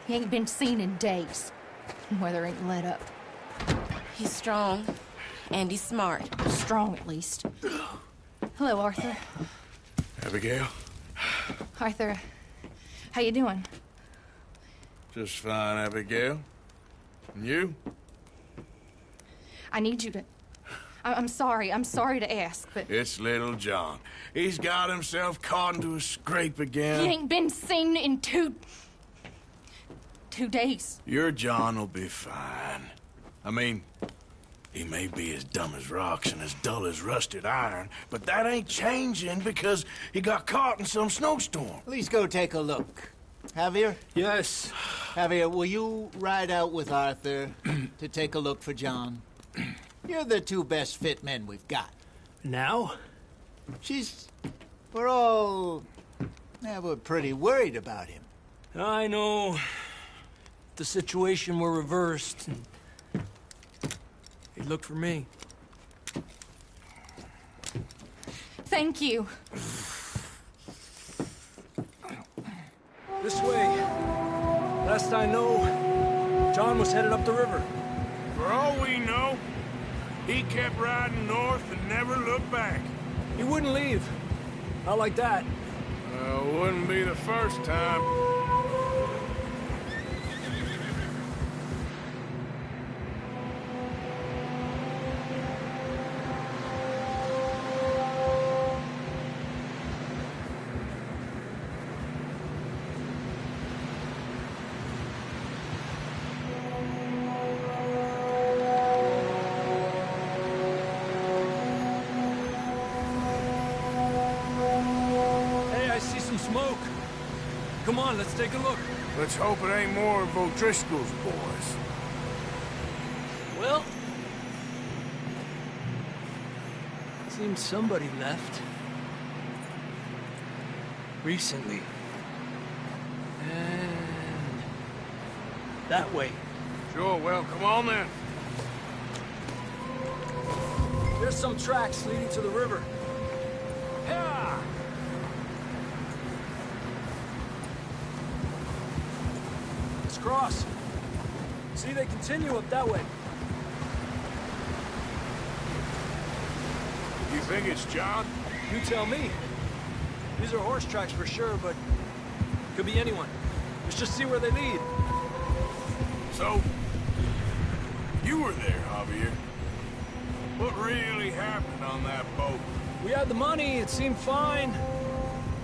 He ain't been seen in days. Weather ain't let up. He's strong, and he's smart. Strong, at least. Hello, Arthur. Abigail? Arthur, how you doing? Just fine, Abigail. And you? I need you to... I'm sorry to ask, but... It's little John. He's got himself caught into a scrape again. He ain't been seen in two days. Your John will be fine. I mean, he may be as dumb as rocks and as dull as rusted iron, but that ain't changing because he got caught in some snowstorm. Please go take a look. Javier? Yes. Javier, will you ride out with Arthur to take a look for John? You're the two best fit men we've got. Now? We're pretty worried about him. I know. The situation were reversed. He looked for me. Thank you. This way. Last I know, John was headed up the river. For all we know, he kept riding north and never looked back. He wouldn't leave. Not like that. Wouldn't be the first time. Smoke. Come on, let's take a look. Let's hope it ain't more of O'Driscoll's boys. Well, seems somebody left. Recently. And that way. Sure, well, come on then. There's some tracks leading to the river. Yeah! Let's cross. See, they continue up that way. You think it's John? You tell me. These are horse tracks for sure, but could be anyone. Let's just see where they lead. So, you were there, Javier. What really happened on that boat? We had the money, it seemed fine.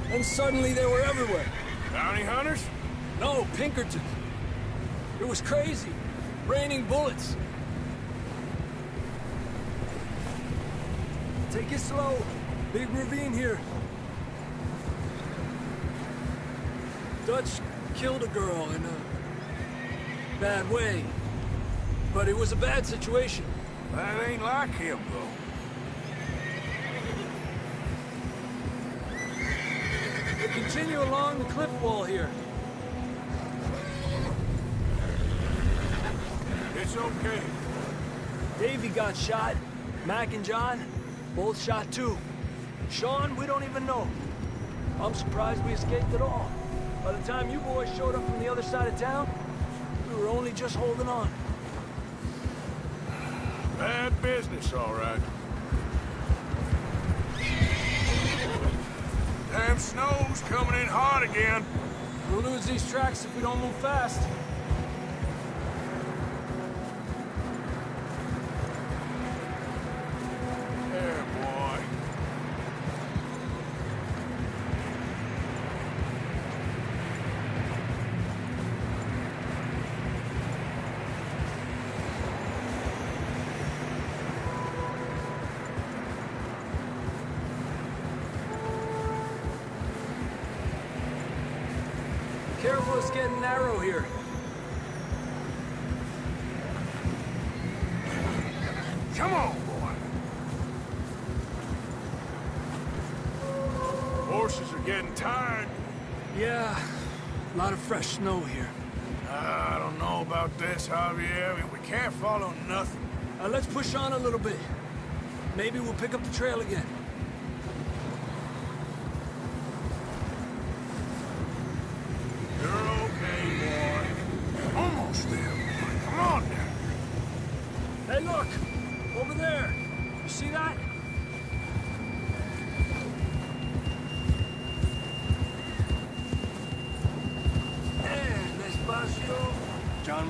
Then suddenly they were everywhere. Bounty hunters? No, Pinkerton. It was crazy. Raining bullets. Take it slow. Big ravine here. Dutch killed a girl in a bad way. But it was a bad situation. That ain't like him, though. Continue along the cliff wall here. It's okay. Davey got shot. Mac and John, both shot too. Sean, we don't even know. I'm surprised we escaped at all. By the time you boys showed up from the other side of town, we were only just holding on. Bad business, all right. Damn snow's coming in hard again. We'll lose these tracks if we don't move fast. There, boy. Careful, it's getting narrow here. Come on, boy. Horses are getting tired. Yeah, a lot of fresh snow here. I don't know about this, Javier. I mean, we can't follow nothing. Let's push on a little bit. Maybe we'll pick up the trail again. You're okay, boy.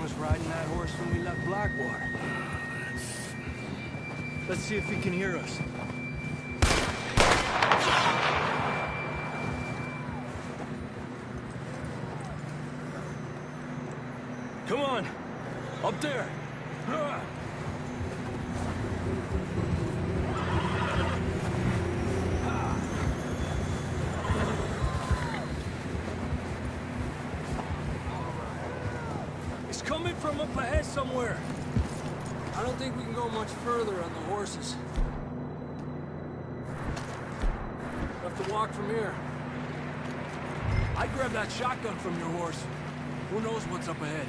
John was riding that horse when we left Blackwater. Let's see if he can hear us. Come on! Up there! It's coming from up ahead somewhere. I don't think we can go much further on the horses. We'll have to walk from here. I'd grab that shotgun from your horse. Who knows what's up ahead?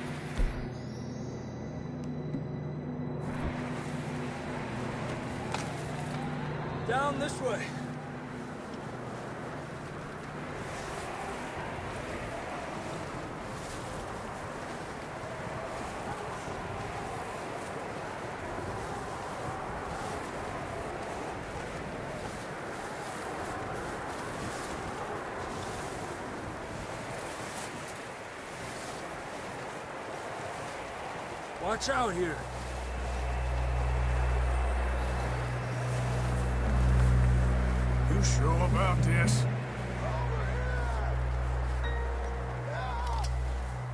Down this way. Watch out here. You sure about this?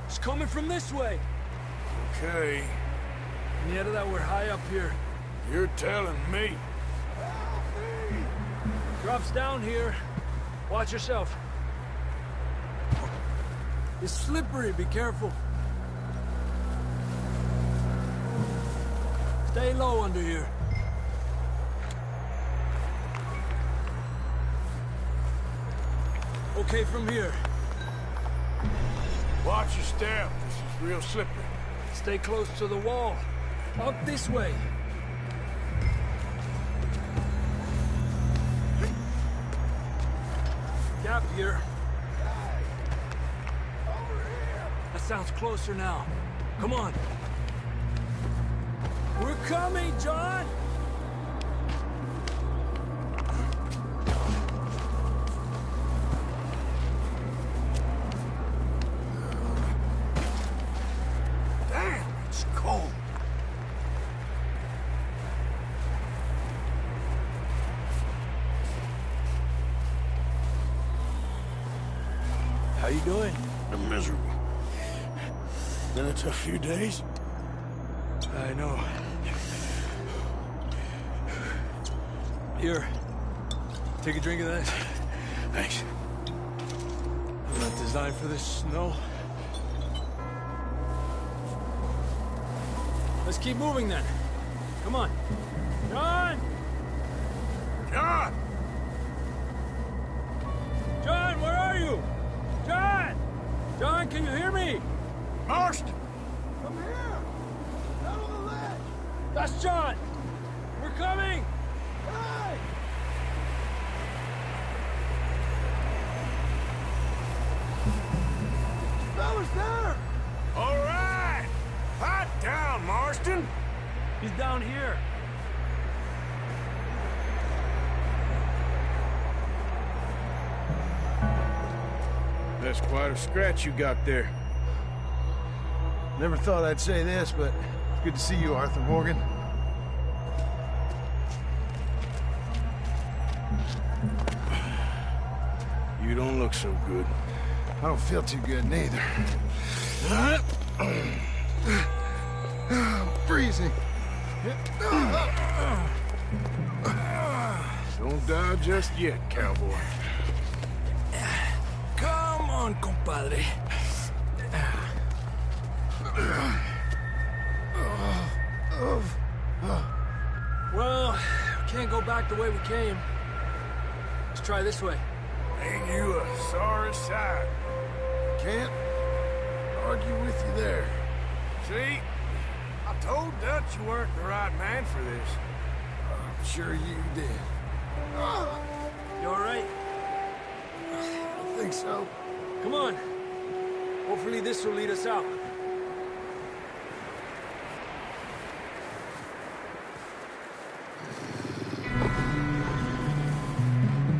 It's coming from this way. Okay, Yeah, that we're high up here. you're telling me. Drops down here. Watch yourself. It's slippery, be careful. Stay low under here. Okay, from here. Watch your step. This is real slippery. Stay close to the wall. Up this way. Gap here. That sounds closer now. Come on. We're coming, John! Damn, it's cold. How you doing? I'm miserable. Been a tough few days. I know. Here. Take a drink of that. Thanks. I'm not designed for this snow. Let's keep moving then. Come on. John! John! John, where are you? John! John, can you hear me? Marston! Come here! Down on the ledge! That's John! We're coming! Hey! Fella's there! All right! Hot down, Marston! He's down here. That's quite a scratch you got there. Never thought I'd say this, but it's good to see you, Arthur Morgan. You don't look so good. I don't feel too good, neither. I'm freezing. Don't die just yet, cowboy. Come on, compadre. Well, we can't go back the way we came. Let's try this way. Ain't you a sorry sight? Can't argue with you there. See? I told Dutch you weren't the right man for this. I'm sure you did. You all right? I think so. Come on. Hopefully this will lead us out.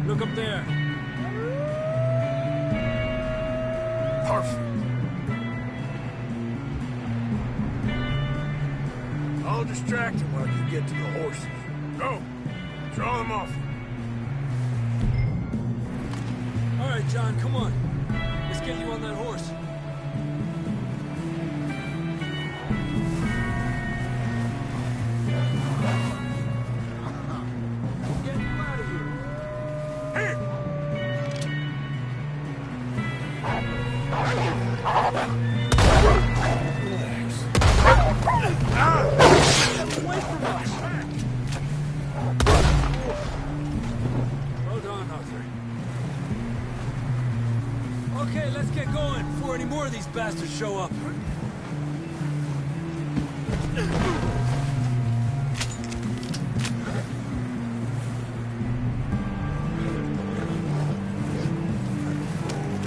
Look up there. Perfect. distracted while you get to the horses. Go! Draw them off. All right, John, come on. Let's get you on that horse. Get you out of here. Here! Away from us! Hold on, Arthur. Okay, let's get going before any more of these bastards show up.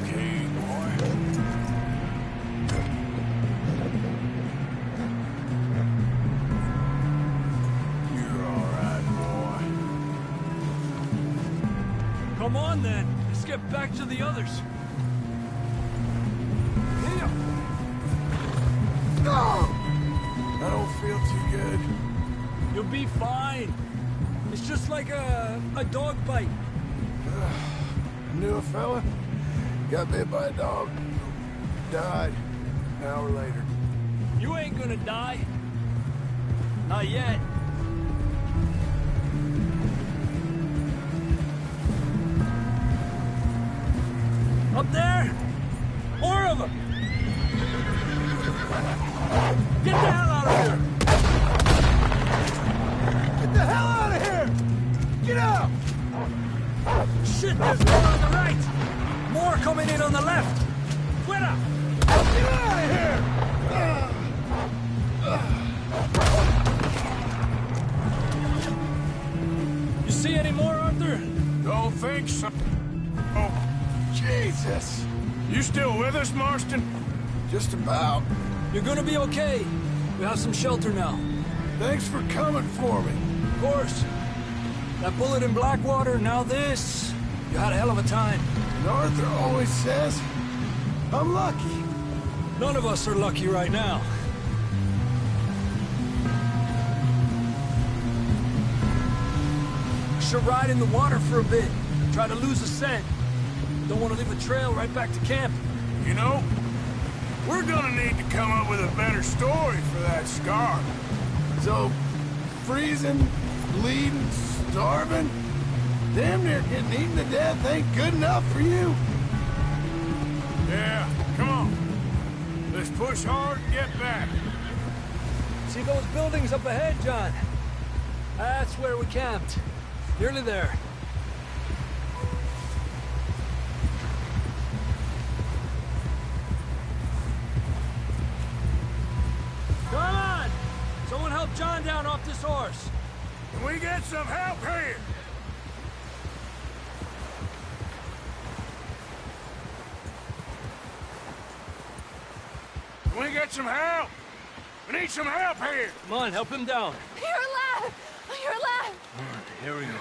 Okay, boy. You're all right, boy. Come on, then. Let's get back to the others. I don't feel too good. You'll be fine. It's just like a dog bite. I knew a fella. Got bit by a dog. Died. An hour later. You ain't gonna die. Not yet. Up there? More of them! Get the hell out of here! Get the hell out of here! Get out! Shit, there's more on the right! More coming in on the left! Fuera! Get out of here! You see any more, Arthur? Don't think so. Oh, Jesus! you still with us, Marston? Just about. You're gonna be okay. We have some shelter now. Thanks for coming for me. Of course. That bullet in Blackwater, now this. You had a hell of a time. And Arthur always says, I'm lucky. None of us are lucky right now. Should ride in the water for a bit. Try to lose a scent. Don't want to leave a trail right back to camp. You know, we're gonna need to come up with a better story for that scar. So, freezing, bleeding, starving, damn near getting eaten to death ain't good enough for you? Yeah, come on. Let's push hard and get back. See those buildings up ahead, John? That's where we camped. Nearly there. Come on! Someone help John down off this horse. Can we get some help here? Can we get some help? We need some help here. Come on, help him down. You're alive! You're alive! Here we go.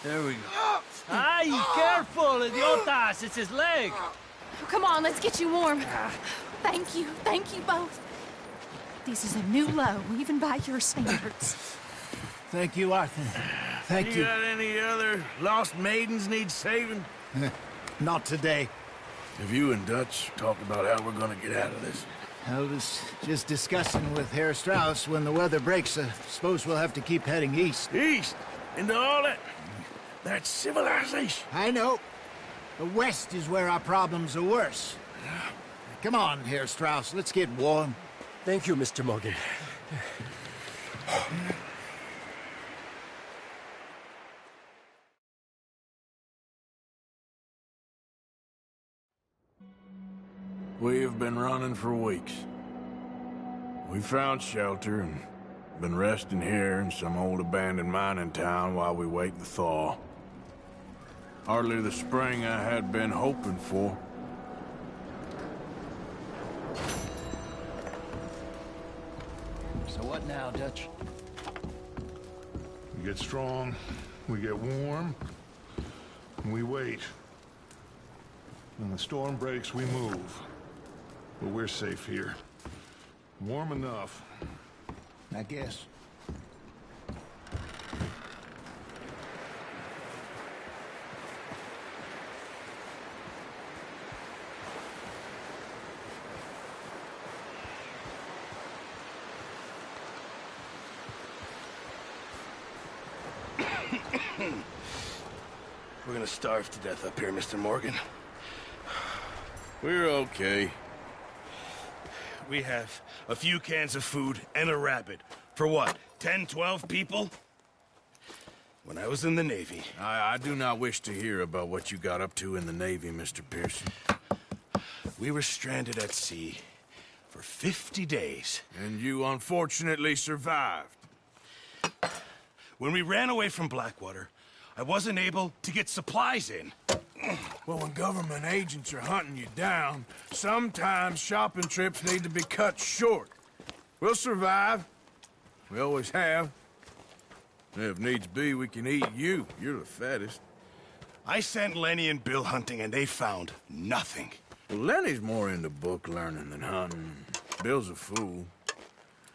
There we go. Ay, careful, idiotas! It's his leg. Come on, let's get you warm. Thank you both. This is a new low, even by your standards. Thank you, Arthur. Thank You you. got any other lost maidens need saving? Not today. Have you and Dutch talked about how we're gonna get out of this? I was just discussing with Herr Strauss when the weather breaks. I suppose we'll have to keep heading east. East? Into all that civilization? I know. The west is where our problems are worse. Come on, Herr Strauss. Let's get warm. Thank you, Mr. Morgan. We have been running for weeks. We found shelter and been resting here in some old abandoned mining town while we wait the thaw. Hardly the spring I had been hoping for. So what now, Dutch? We get strong, we get warm, and we wait. When the storm breaks, we move. But we're safe here. Warm enough. I guess. gonna starve to death up here, Mr. Morgan. We're okay. We have a few cans of food and a rabbit. For what, 10, 12 people? When I was in the Navy... I do not wish to hear about what you got up to in the Navy, Mr. Pearson. We were stranded at sea for 50 days. And you unfortunately survived. When we ran away from Blackwater, I wasn't able to get supplies in. Well, when government agents are hunting you down, sometimes shopping trips need to be cut short. We'll survive. We always have. If needs be, we can eat you. You're the fattest. I sent Lenny and Bill hunting, and they found nothing. Well, Lenny's more into book learning than hunting. Bill's a fool.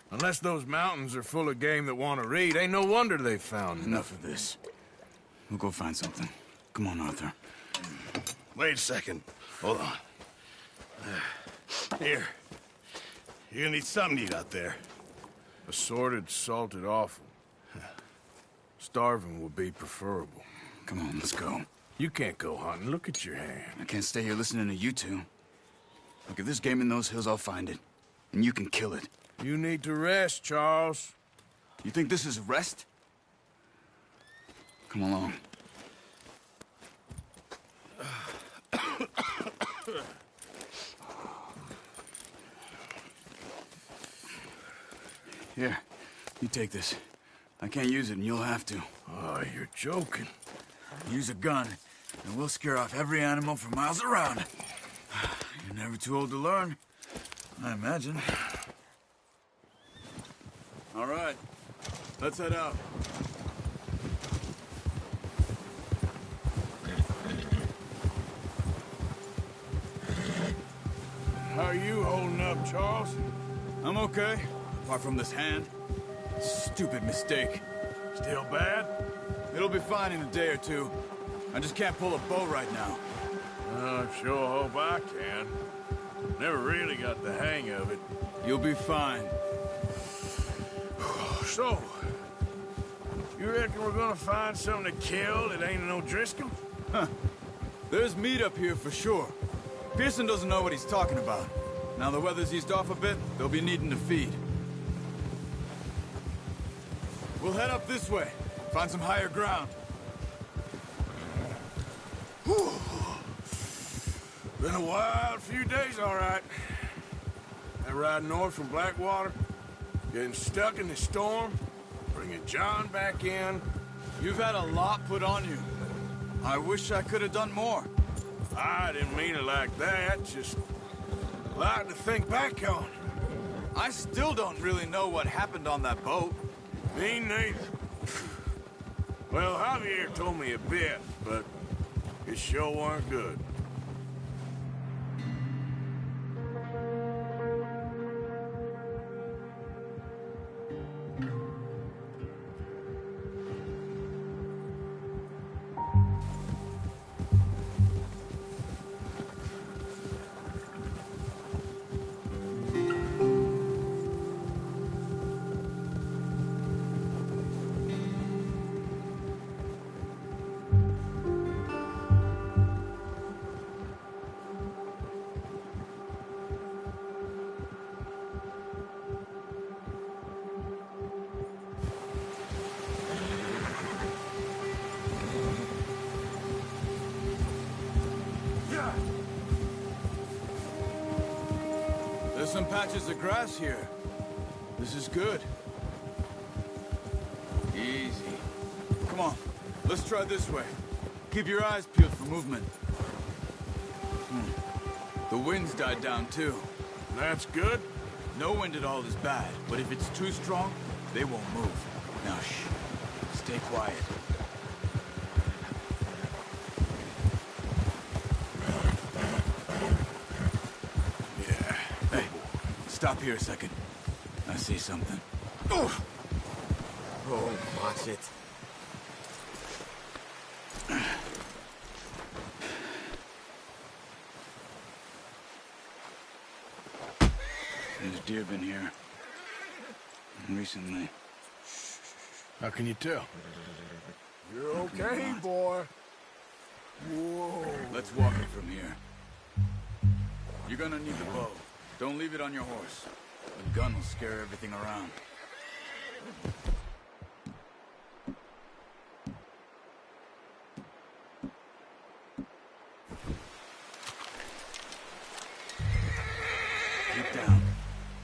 Unless those mountains are full of game that want to read, ain't no wonder they found Enough of this. We'll go find something. Come on, Arthur. Wait a second. Hold on. Here. You're gonna need something to eat out there. Assorted, salted offal. Starving would be preferable. Come on, let's go. You can't go hunting. Look at your hand. I can't stay here listening to you two. Look, if there's game in those hills, I'll find it. And you can kill it. You need to rest, Charles. You think this is rest? Come along. Here, you take this. I can't use it, and you'll have to. Oh, you're joking. Use a gun, and we'll scare off every animal for miles around. You're never too old to learn, I imagine. All right, let's head out. How are you holding up, Charles? I'm okay, apart from this hand. Stupid mistake. Still bad? It'll be fine in a day or two. I just can't pull a bow right now. I sure hope I can. Never really got the hang of it. You'll be fine. So, you reckon we're gonna find something to kill that ain't no Driscoll? Huh. There's meat up here for sure. Pearson doesn't know what he's talking about. Now the weather's eased off a bit, they'll be needing to feed. We'll head up this way. Find some higher ground. Whew. Been a wild few days, all right. That ride north from Blackwater, getting stuck in the storm, bringing John back in. You've had a lot put on you. I wish I could have done more. I didn't mean it like that, just a lot to think back on. I still don't really know what happened on that boat. Me neither. Well, Javier told me a bit, but it sure weren't good. There's some patches of grass here. This is good. Easy. Come on, let's try this way. Keep your eyes peeled for movement. The wind's died down too. That's good. No wind at all is bad, but if it's too strong, they won't move. Now shh, stay quiet. Stop here a second. I see something. Oh, watch it. There's deer been here. Recently. How can you tell? You're okay, boy. Whoa. Let's walk it from here. You're gonna need the bow. Don't leave it on your horse. The gun will scare everything around. Keep down.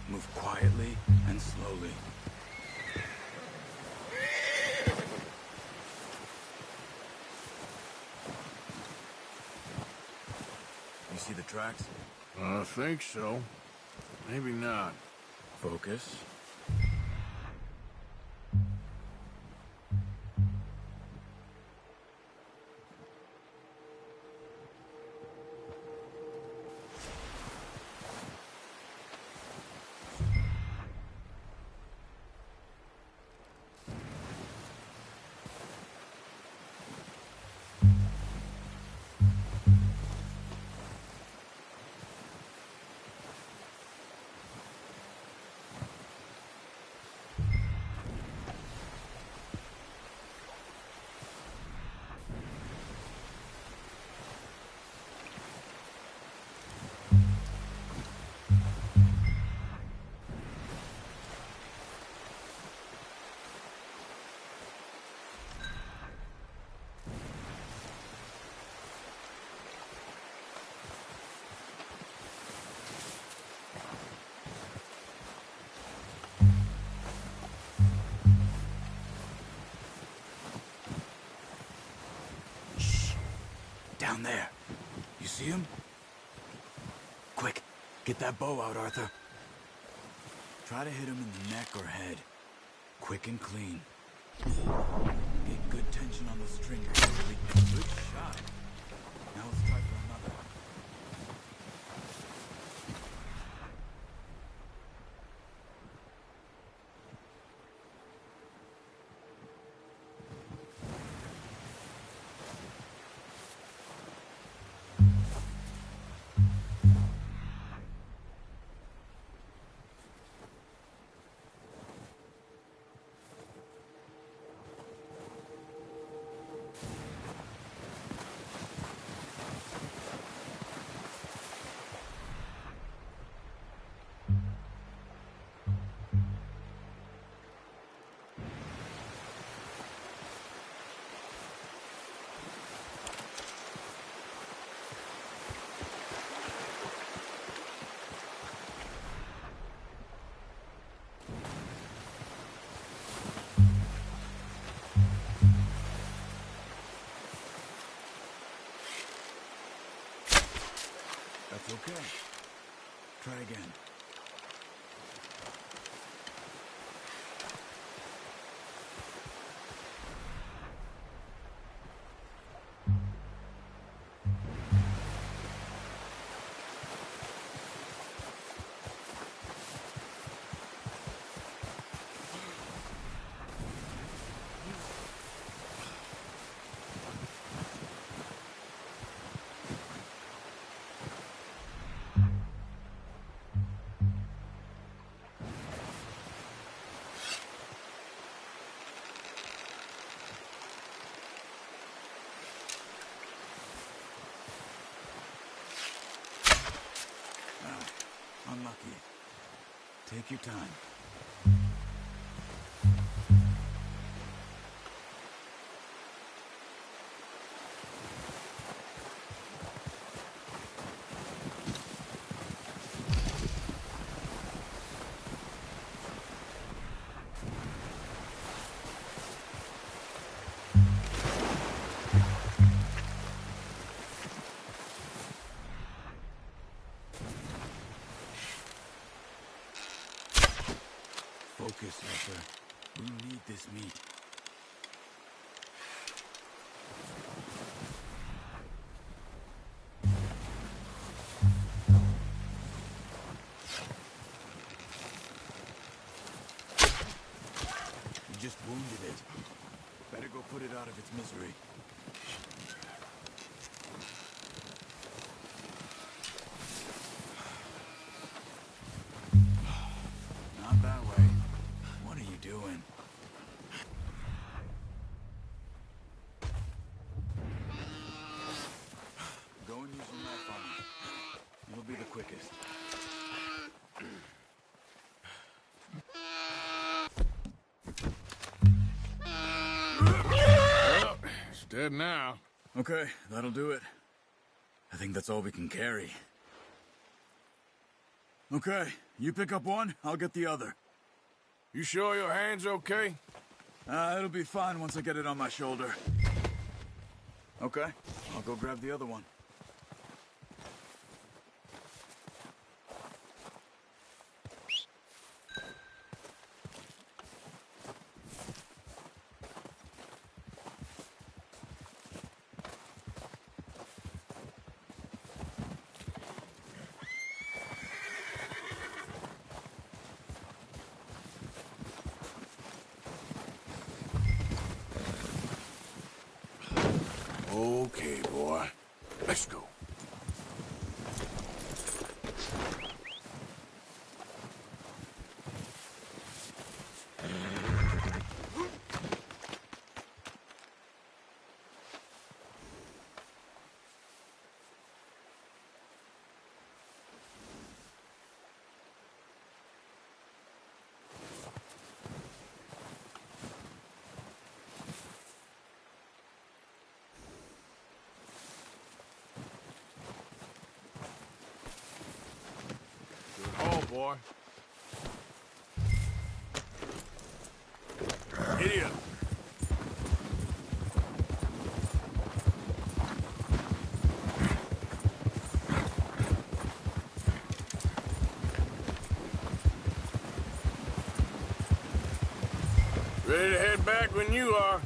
Move quietly and slowly. You see the tracks? I think so. Maybe not. Focus. Down there. You see him? Quick, get that bow out, Arthur. Try to hit him in the neck or head. Quick and clean. Get good tension on the string. Good shot. Now let's try for another. That's okay. Try again. Unlucky. Take your time. Focus, Arthur. We need this meat. You just wounded it. Better go put it out of its misery. Not that way. What are you doing? quickest. Well, it's dead now. Okay, that'll do it. I think that's all we can carry. Okay, you pick up one, I'll get the other. You sure your hand's okay? It'll be fine once I get it on my shoulder. Okay, I'll go grab the other one. Okay, boy. Let's go. Oh, boy. Idiot. Ready to head back when you are.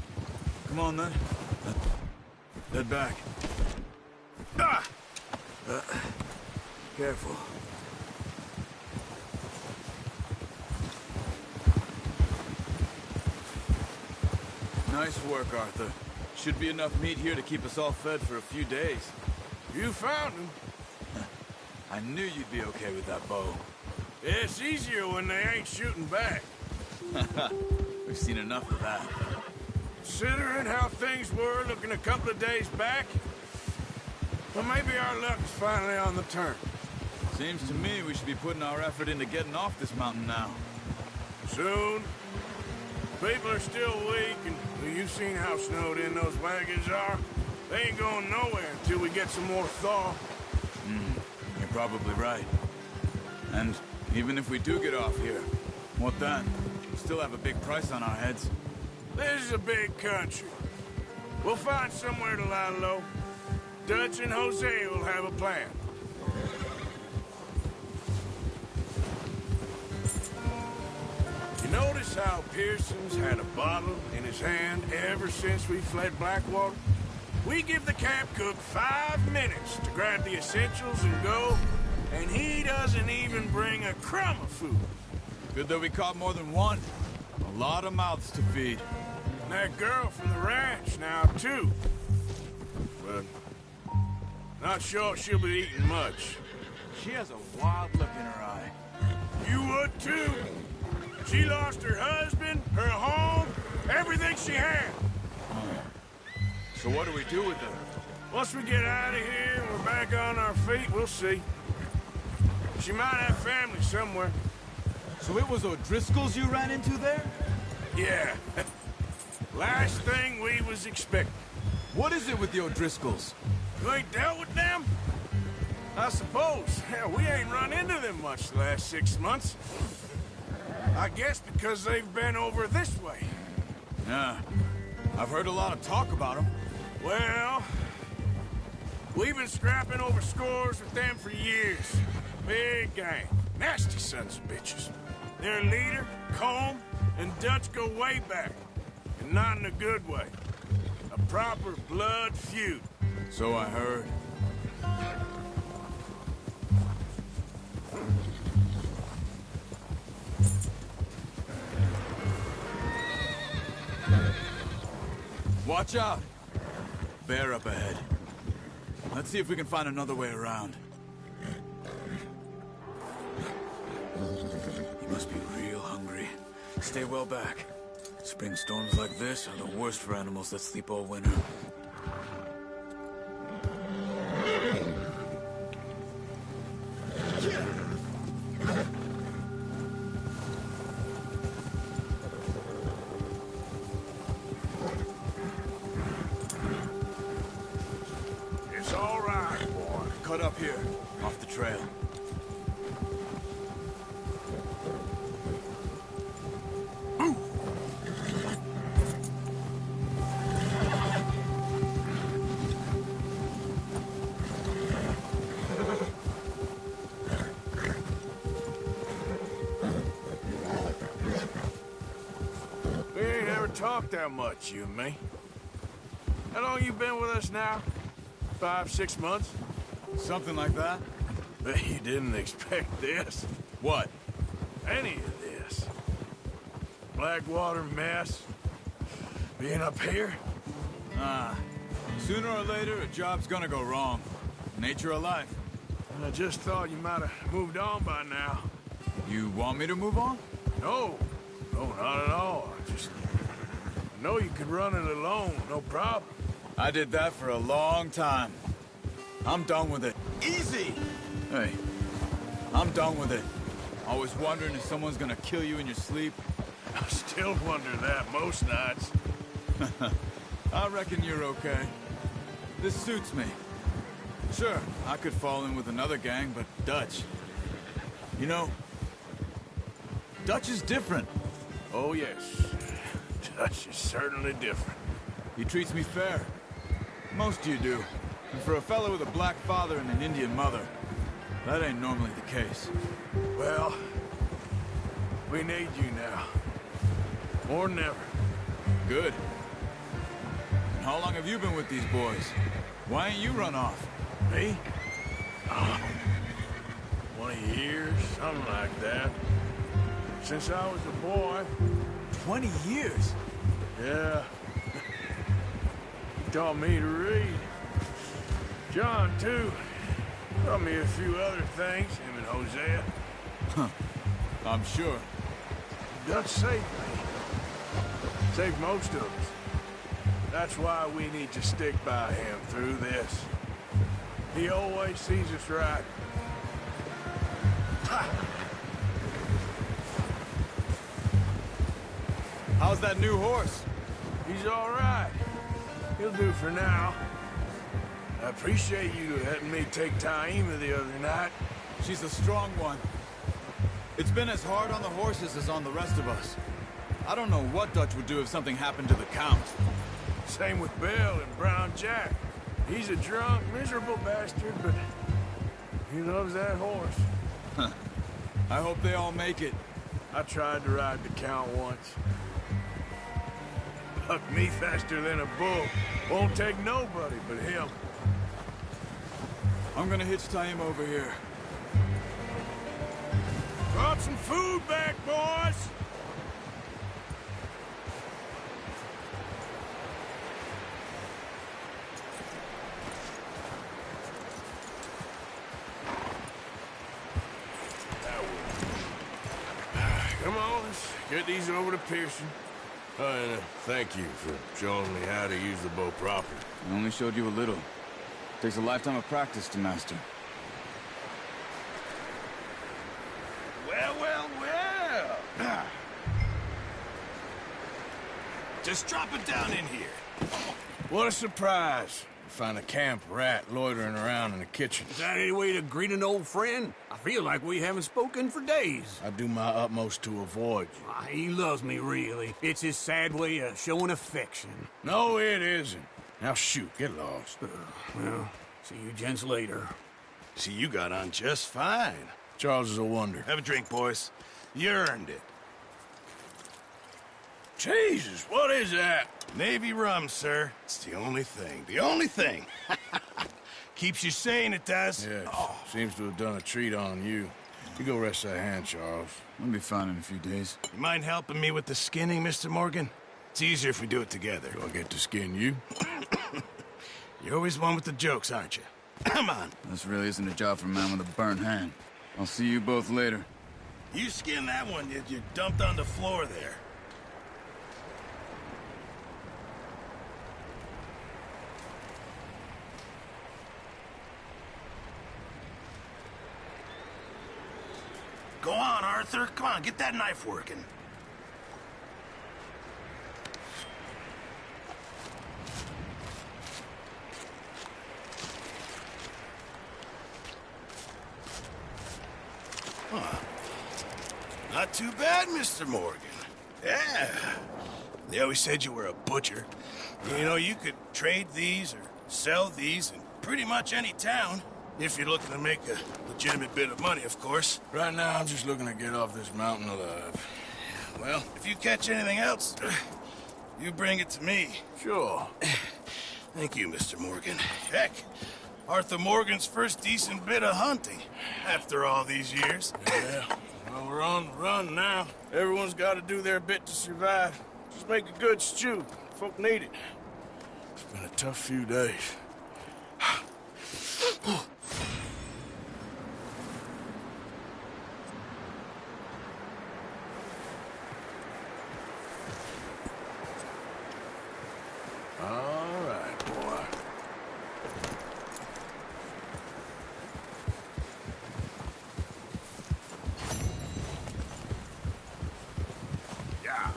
Come on, then. Head back. Ah! Careful. Nice work, Arthur. Should be enough meat here to keep us all fed for a few days. You found him. I knew you'd be okay with that bow. It's easier when they ain't shooting back. We've seen enough of that. Considering how things were looking a couple of days back, well, maybe our luck's finally on the turn. Seems to me we should be putting our effort into getting off this mountain now. Soon. People are still weak, and well, you've seen how snowed in those wagons are. They ain't going nowhere until we get some more thaw. You're probably right. And even if we do get off here, what then? We still have a big price on our heads. This is a big country. We'll find somewhere to lie low. Dutch and Jose will have a plan. You notice how Pearson's had a bottle in his hand ever since we fled Blackwater? We give the camp cook 5 minutes to grab the essentials and go, and he doesn't even bring a crumb of food. Good that we caught more than one. A lot of mouths to feed. And that girl from the ranch now, too. But not sure she'll be eating much. She has a wild look in her eye. You would, too. She lost her husband, her home, everything she had. So what do we do with her? Once we get out of here and we're back on our feet, we'll see. She might have family somewhere. So it was O'Driscoll's you ran into there? Yeah. Last thing we was expecting. What is it with the O'Driscolls? You ain't dealt with them? I suppose. Hell, we ain't run into them much the last 6 months. I guess because they've been over this way. Yeah. I've heard a lot of talk about them. Well, we've been scrapping over scores with them for years. Big gang. Nasty sons of bitches. Their leader, Colm, and Dutch go way back. And not in a good way. A proper blood feud. So I heard. Watch out! Bear up ahead. Let's see if we can find another way around. You must be real hungry. Stay well back. Spring storms like this are the worst for animals that sleep all winter. cut up here, off the trail. We ain't ever talked that much, you and me. How long you been with us now? 5, 6 months? Something like that? Bet you didn't expect this. What? Any of this. Blackwater mess. Being up here? Sooner or later, a job's gonna go wrong. Nature of life. I just thought you might have moved on by now. You want me to move on? No. No, not at all. I know you could run it alone, no problem. I did that for a long time. I'm done with it. Easy! Hey, I'm done with it. Always wondering if someone's gonna kill you in your sleep. I still wonder that most nights. I reckon you're okay. This suits me. Sure, I could fall in with another gang, but Dutch... You know, Dutch is different. Oh, yes. Dutch is certainly different. He treats me fair. Most of you do. And for a fellow with a black father and an Indian mother, that ain't normally the case. Well, we need you now. More than ever. Good. And how long have you been with these boys? Why ain't you run off? Me? 20 years, something like that. Since I was a boy. 20 years? Yeah. He taught me to read. John, too. Taught me a few other things, him and Hosea. I'm sure. Dutch saved me. Saved most of us. That's why we need to stick by him through this. He always sees us right. How's that new horse? He's all right. He'll do for now. I appreciate you letting me take Taima the other night. She's a strong one. It's been as hard on the horses as on the rest of us. I don't know what Dutch would do if something happened to the Count. Same with Bill and Brown Jack. He's a drunk, miserable bastard, but he loves that horse. I hope they all make it. I tried to ride the Count once. Bucked me faster than a bull. Won't take nobody but him. I'm gonna hitch Taima over here. Brought some food back, boys! Come on, let's get these over to Pearson. And thank you for showing me how to use the bow properly. I only showed you a little. Takes a lifetime of practice to master. Well, well, well. Just drop it down in here. What a surprise. Find a camp rat loitering around in the kitchen. Is that any way to greet an old friend? I feel like we haven't spoken for days. I do my utmost to avoid you. He loves me, really. It's his sad way of showing affection. No, it isn't. Now shoot, get lost. Well, see you gents later. See, you got on just fine. Charles is a wonder. Have a drink, boys. You earned it. Jesus, what is that? Navy rum, sir. It's the only thing. The only thing. Keeps you sane, it does. Yeah, seems to have done a treat on you. You go rest that hand, Charles. I'll be fine in a few days. You mind helping me with the skinning, Mr. Morgan? It's easier if we do it together. Do I get to skin you? You're always one with the jokes, aren't you? Come on. This really isn't a job for a man with a burnt hand. I'll see you both later. You skin that one you dumped on the floor there. Go on, Arthur. Come on, get that knife working. Not too bad, Mr. Morgan. Yeah. They always said you were a butcher. You know, you could trade these or sell these in pretty much any town. If you're looking to make a legitimate bit of money, of course. Right now, I'm just looking to get off this mountain alive. Well, if you catch anything else, you bring it to me. Sure. Thank you, Mr. Morgan. Heck, Arthur Morgan's first decent bit of hunting after all these years. Yeah. Well, we're on the run now. Everyone's got to do their bit to survive. Just make a good stew. Folk need it. It's been a tough few days. All right, boy. Yeah.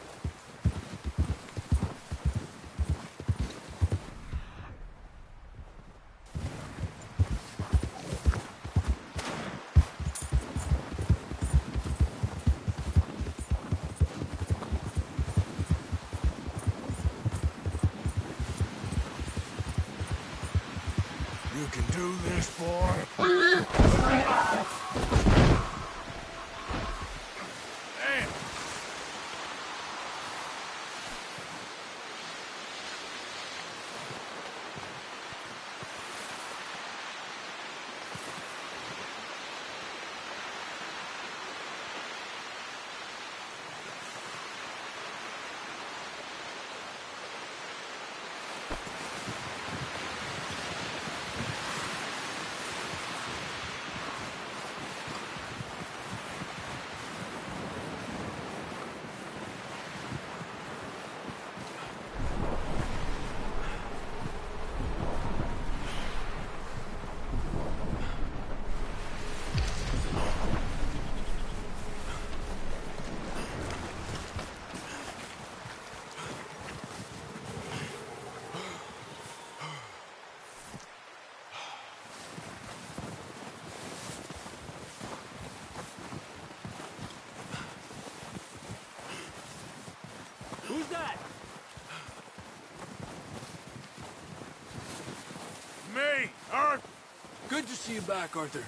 You can do this, boy. Damn. Who's that? Me, Arthur. Good to see you back, Arthur.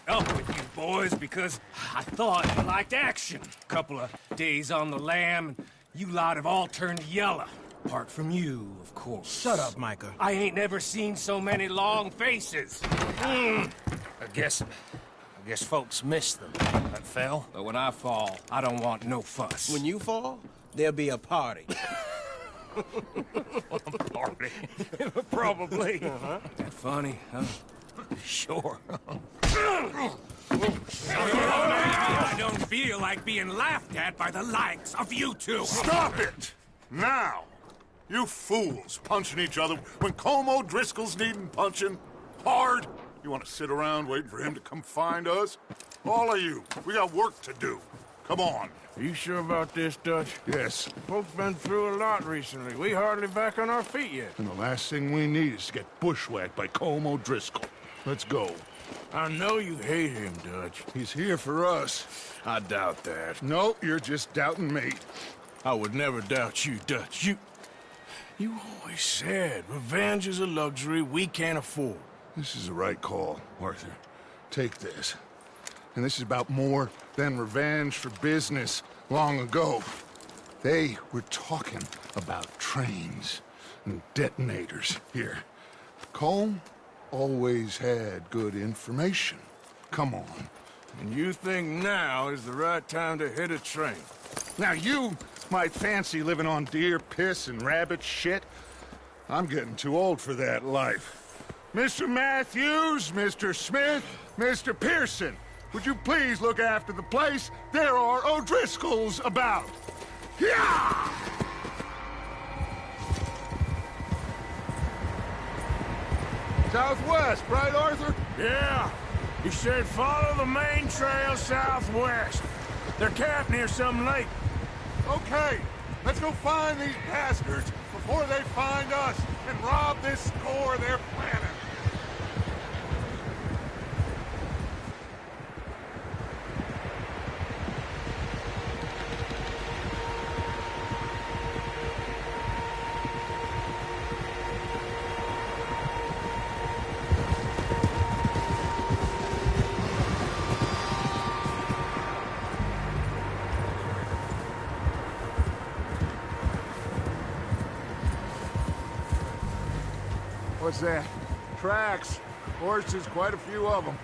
Up with you boys because I thought you liked action. Couple of days on the lam, and you lot have all turned yellow. Apart from you, of course. Shut up, Micah. I ain't never seen so many long faces. I guess folks miss them. That fell. But when I fall, I don't want no fuss. When you fall, there'll be a party. A party? Probably. That funny, huh? Sure. I don't feel like being laughed at by the likes of you two. Stop it! Now! You fools punching each other when Como Driscoll's needing punching. Hard! You want to sit around waiting for him to come find us? All of you. We got work to do. Come on. Are you sure about this, Dutch? Yes. Folks been through a lot recently. We hardly back on our feet yet. And the last thing we need is to get bushwhacked by Colm O'Driscoll. Let's go. I know you hate him, Dutch. He's here for us. I doubt that. No, you're just doubting me. I would never doubt you, Dutch. You always said revenge is a luxury we can't afford. This is the right call, Arthur. Take this. And this is about more than revenge for business long ago. They were talking about trains and detonators here. Colm always had good information. Come on. And you think now is the right time to hit a train? Now you might fancy living on deer piss and rabbit shit. I'm getting too old for that life. Mr. Matthews, Mr. Smith, Mr. Pearson, would you please look after the place? There are O'Driscolls about. Yeah! Southwest, right, Arthur? Yeah. He said follow the main trail southwest. They're camped near some lake. Okay, let's go find these bastards before they find us and rob this score they're planning. What's that? Tracks. Horses, quite a few of them.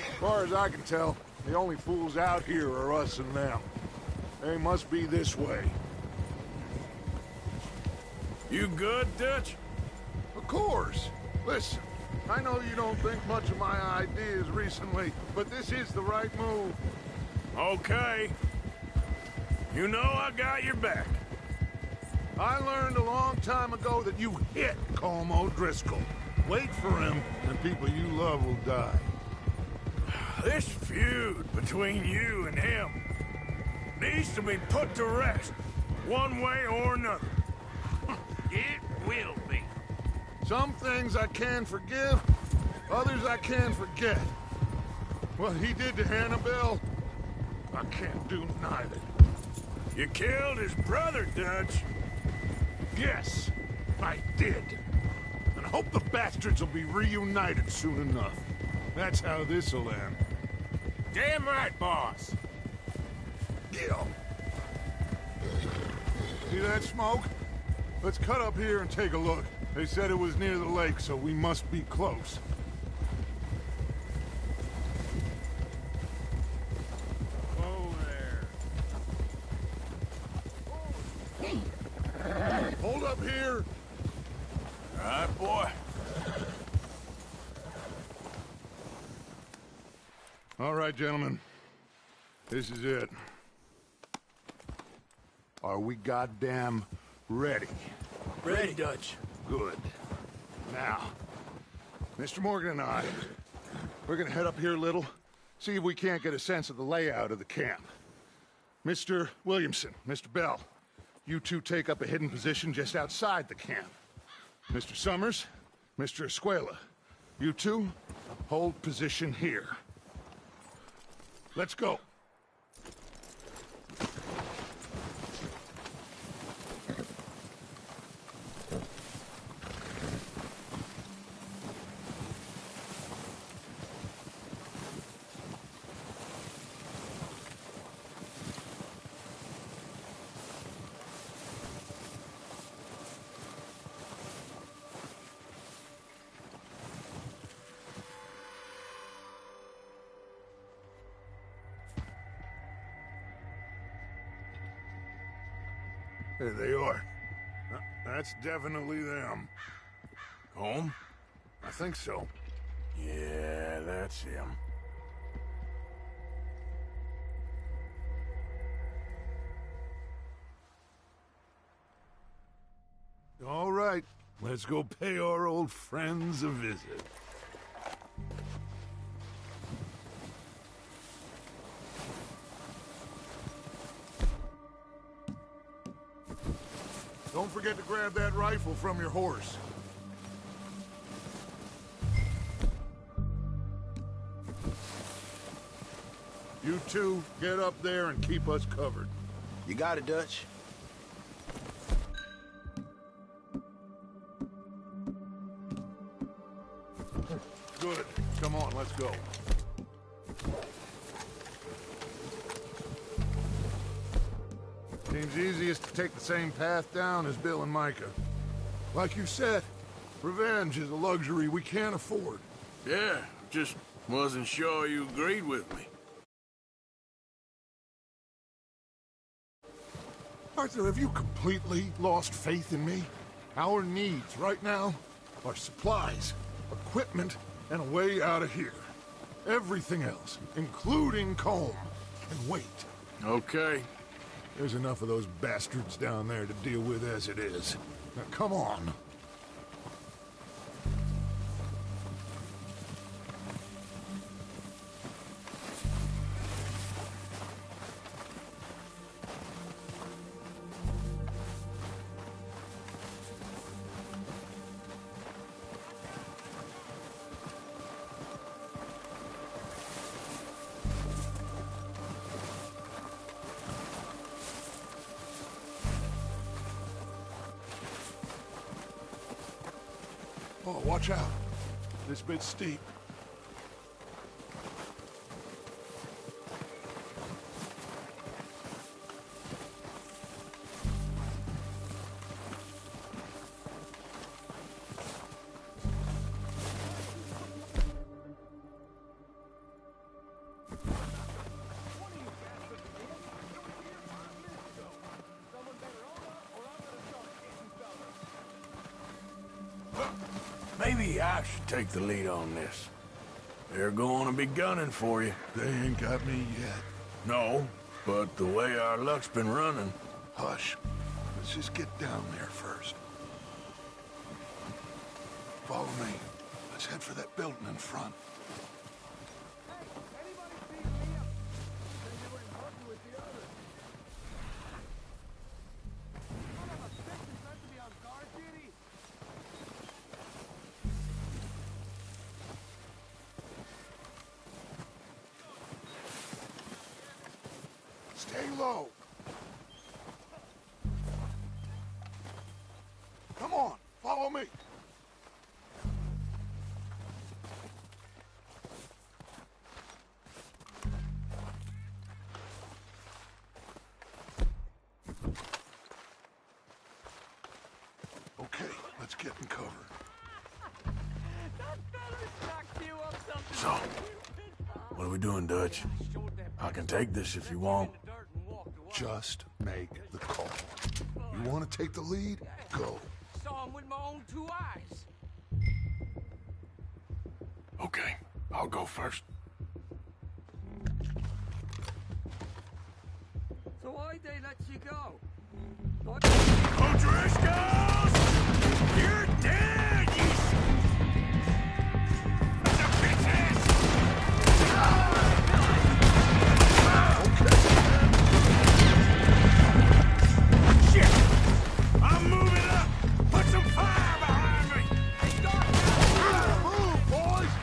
As far as I can tell, the only fools out here are us and them. They must be this way. You good, Dutch? Of course. Listen, I know you don't think much of my ideas recently, but this is the right move. Okay. You know I got your back. I learned a long time ago that you hit Colm O'Driscoll. Wait for him, and people you love will die. This feud between you and him needs to be put to rest, one way or another. It will be. Some things I can forgive, others I can forget. What he did to Annabelle, I can't do neither. You killed his brother, Dutch. Yes, I did. And I hope the bastards will be reunited soon enough. That's how this'll end. Damn right, boss. Yeah. See that smoke? Let's cut up here and take a look. They said it was near the lake, so we must be close. Oh, there. Hold up here. All right, boy. All right, gentlemen. This is it. Are we goddamn ready? Ready, Dutch. Good. Now, Mr. Morgan and I, we're gonna head up here a little, see if we can't get a sense of the layout of the camp. Mr. Williamson, Mr. Bell, you two take up a hidden position just outside the camp. Mr. Summers, Mr. Escuela, you two hold position here. Let's go. There they are. That's definitely them. Home? I think so. Yeah, that's him. All right. Let's go pay our old friends a visit. Don't forget to grab that rifle from your horse. You two, get up there and keep us covered. You got it, Dutch. Good. Come on, let's go. Seems easiest to take the same path down as Bill and Micah. Like you said, revenge is a luxury we can't afford. Yeah, just wasn't sure you agreed with me. Arthur, have you completely lost faith in me? Our needs right now are supplies, equipment, and a way out of here. Everything else, including Colm, can wait. Okay. There's enough of those bastards down there to deal with as it is. Now, come on. Oh, watch out. This bit's steep. Maybe I should take the lead on this. They're going to be gunning for you. They ain't got me yet. No, but the way our luck's been running... Hush. Let's just get down there first. Follow me. Let's head for that building in front. Stay low. Come on, follow me. Okay, let's get in cover. So, what are we doing, Dutch? I can take this if you want. Just make the call. You want to take the lead? Go. Saw him with my own 2 eyes. Okay, I'll go first. So why'd they let you go? O'Driscolls! You're dead, you... The bitches! Shit! I'm moving up! Put some fire behind me! Move, boys!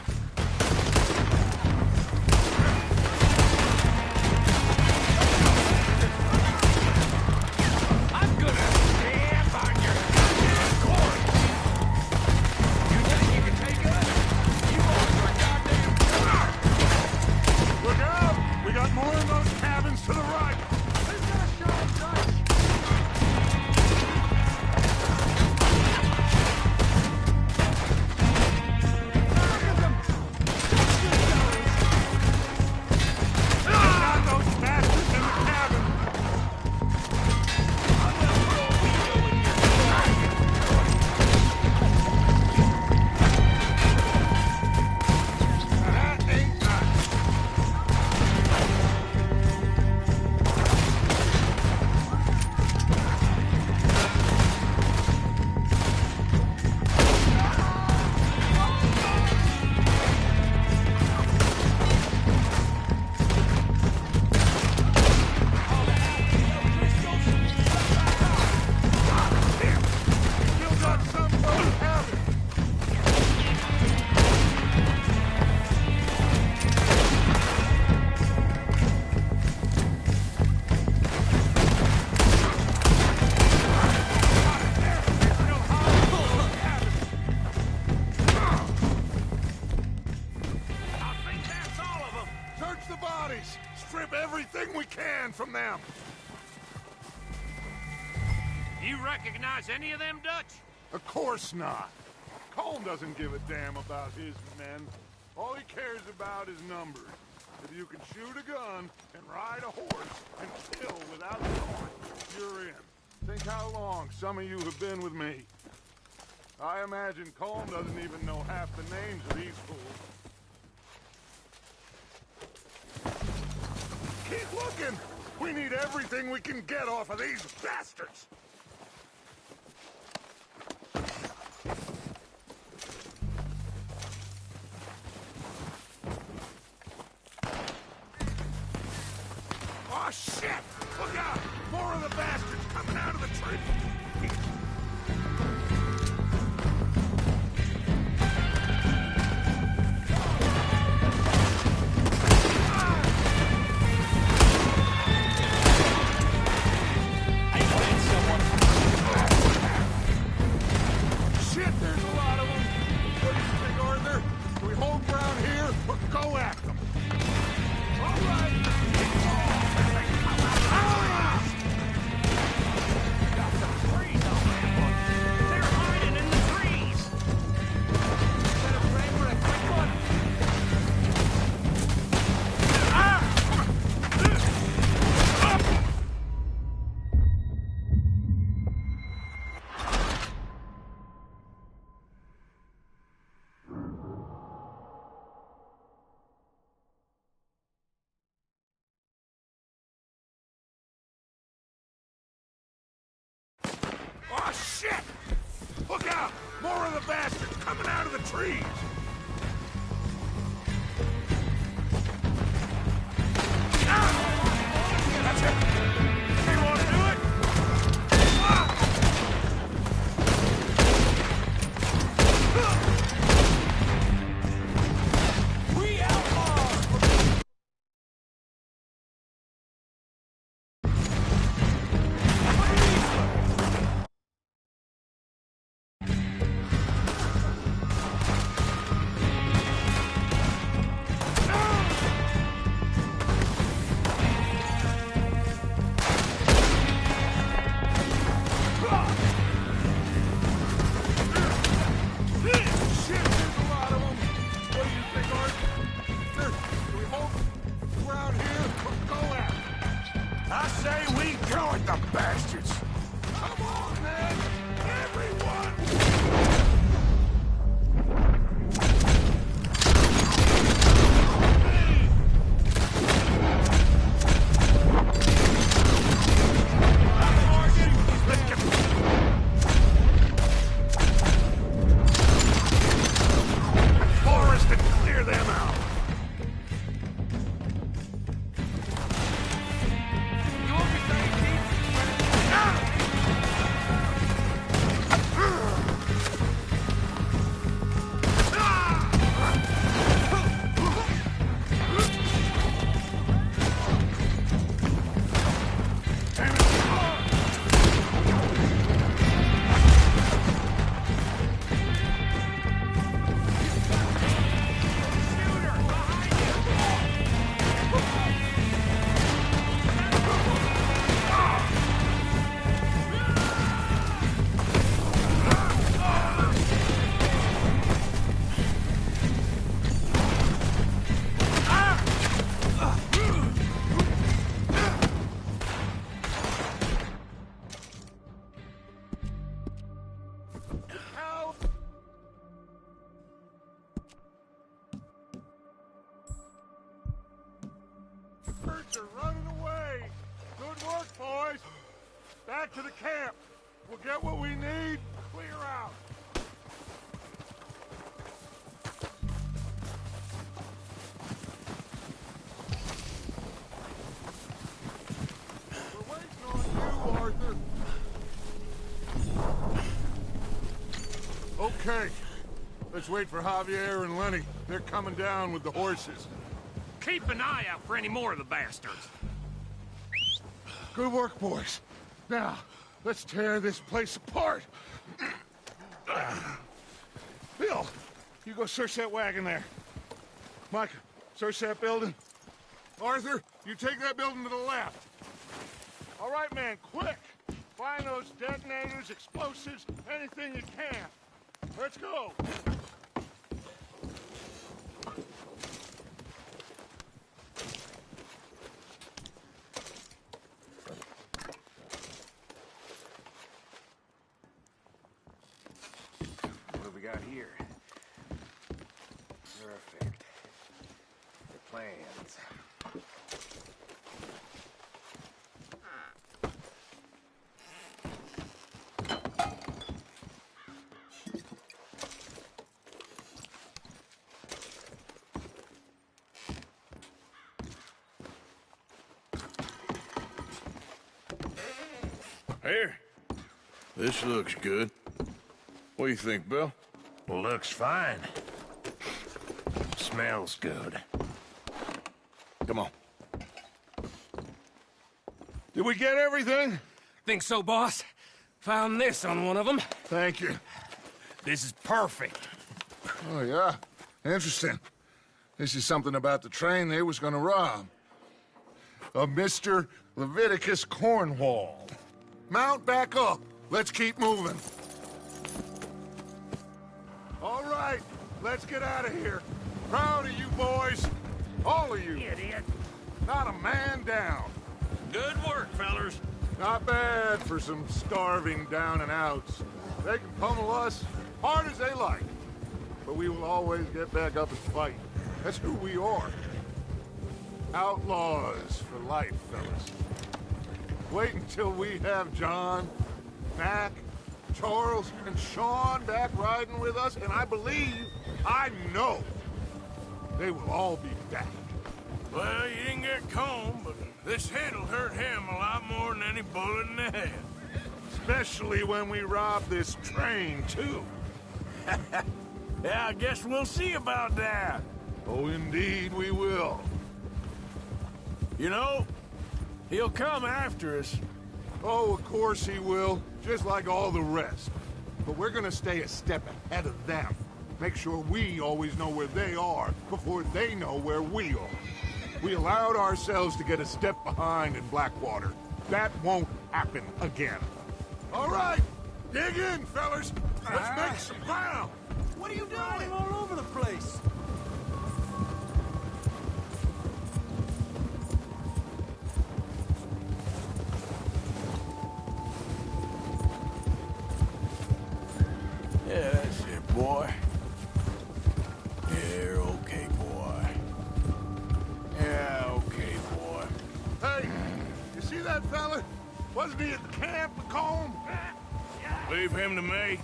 I'm gonna stand man from them. You recognize any of them, Dutch? Of course not. Colm doesn't give a damn about his men. All he cares about is numbers. If you can shoot a gun and ride a horse and kill without thought, you're in. Think how long some of you have been with me. I imagine Colm doesn't even know half the names of these fools. Keep looking! We need everything we can get off of these bastards! Oh, shit! Look out! More of the bastards coming out of the tree! Shit, there's a lot of them! What do you think, Arthur? Do we hold ground here or go at them? All right! Oh, shit! Look out! More of the bastards coming out of the trees! Ah! That's it! You want to do it? Ah! We outlaws! Bastards! Come on, then! Everyone! Forest and clear them out! You won't be saying, birds are running away. Good work, boys. Back to the camp. We'll get what we need. Clear out. We're waiting on you, Arthur. Okay. Let's wait for Javier and Lenny. They're coming down with the horses. Keep an eye out for any more of the bastards. Good work, boys. Now, let's tear this place apart. Bill, you go search that wagon there. Micah, search that building. Arthur, you take that building to the left. All right, man, quick! Find those detonators, explosives, anything you can. Let's go! What have we got here? Perfect. The plans. Here. This looks good. What do you think, Bill? Looks fine. Smells good. Come on. Did we get everything? Think so, boss? Found this on one of them. Thank you. This is perfect. Oh, yeah? Interesting. This is something about the train they was gonna rob. Of Mr. Leviticus Cornwall. Mount back up. Let's keep moving. All right, let's get out of here. Proud of you boys. All of you. Idiot. Not a man down. Good work, fellers. Not bad for some starving down and outs. They can pummel us hard as they like. But we will always get back up and fight. That's who we are. Outlaws for life, fellas. Wait until we have John, Mac, Charles, and Sean back riding with us, and I believe, I know, they will all be back. Well, you didn't get Combe, but this hit'll hurt him a lot more than any bullet in the head. Especially when we rob this train, too. Yeah, I guess we'll see about that. Oh, indeed we will. You know, he'll come after us. Oh, of course he will, just like all the rest. But we're gonna stay a step ahead of them. Make sure we always know where they are before they know where we are. We allowed ourselves to get a step behind in Blackwater. That won't happen again. All right, dig in, fellas. Let's make some ground. What are you doing? All over the place. Yeah, that's it, boy. Yeah, okay, boy. Yeah, okay, boy. Hey, you see that fella? Wasn't he at the camp with Combe? Leave him to me.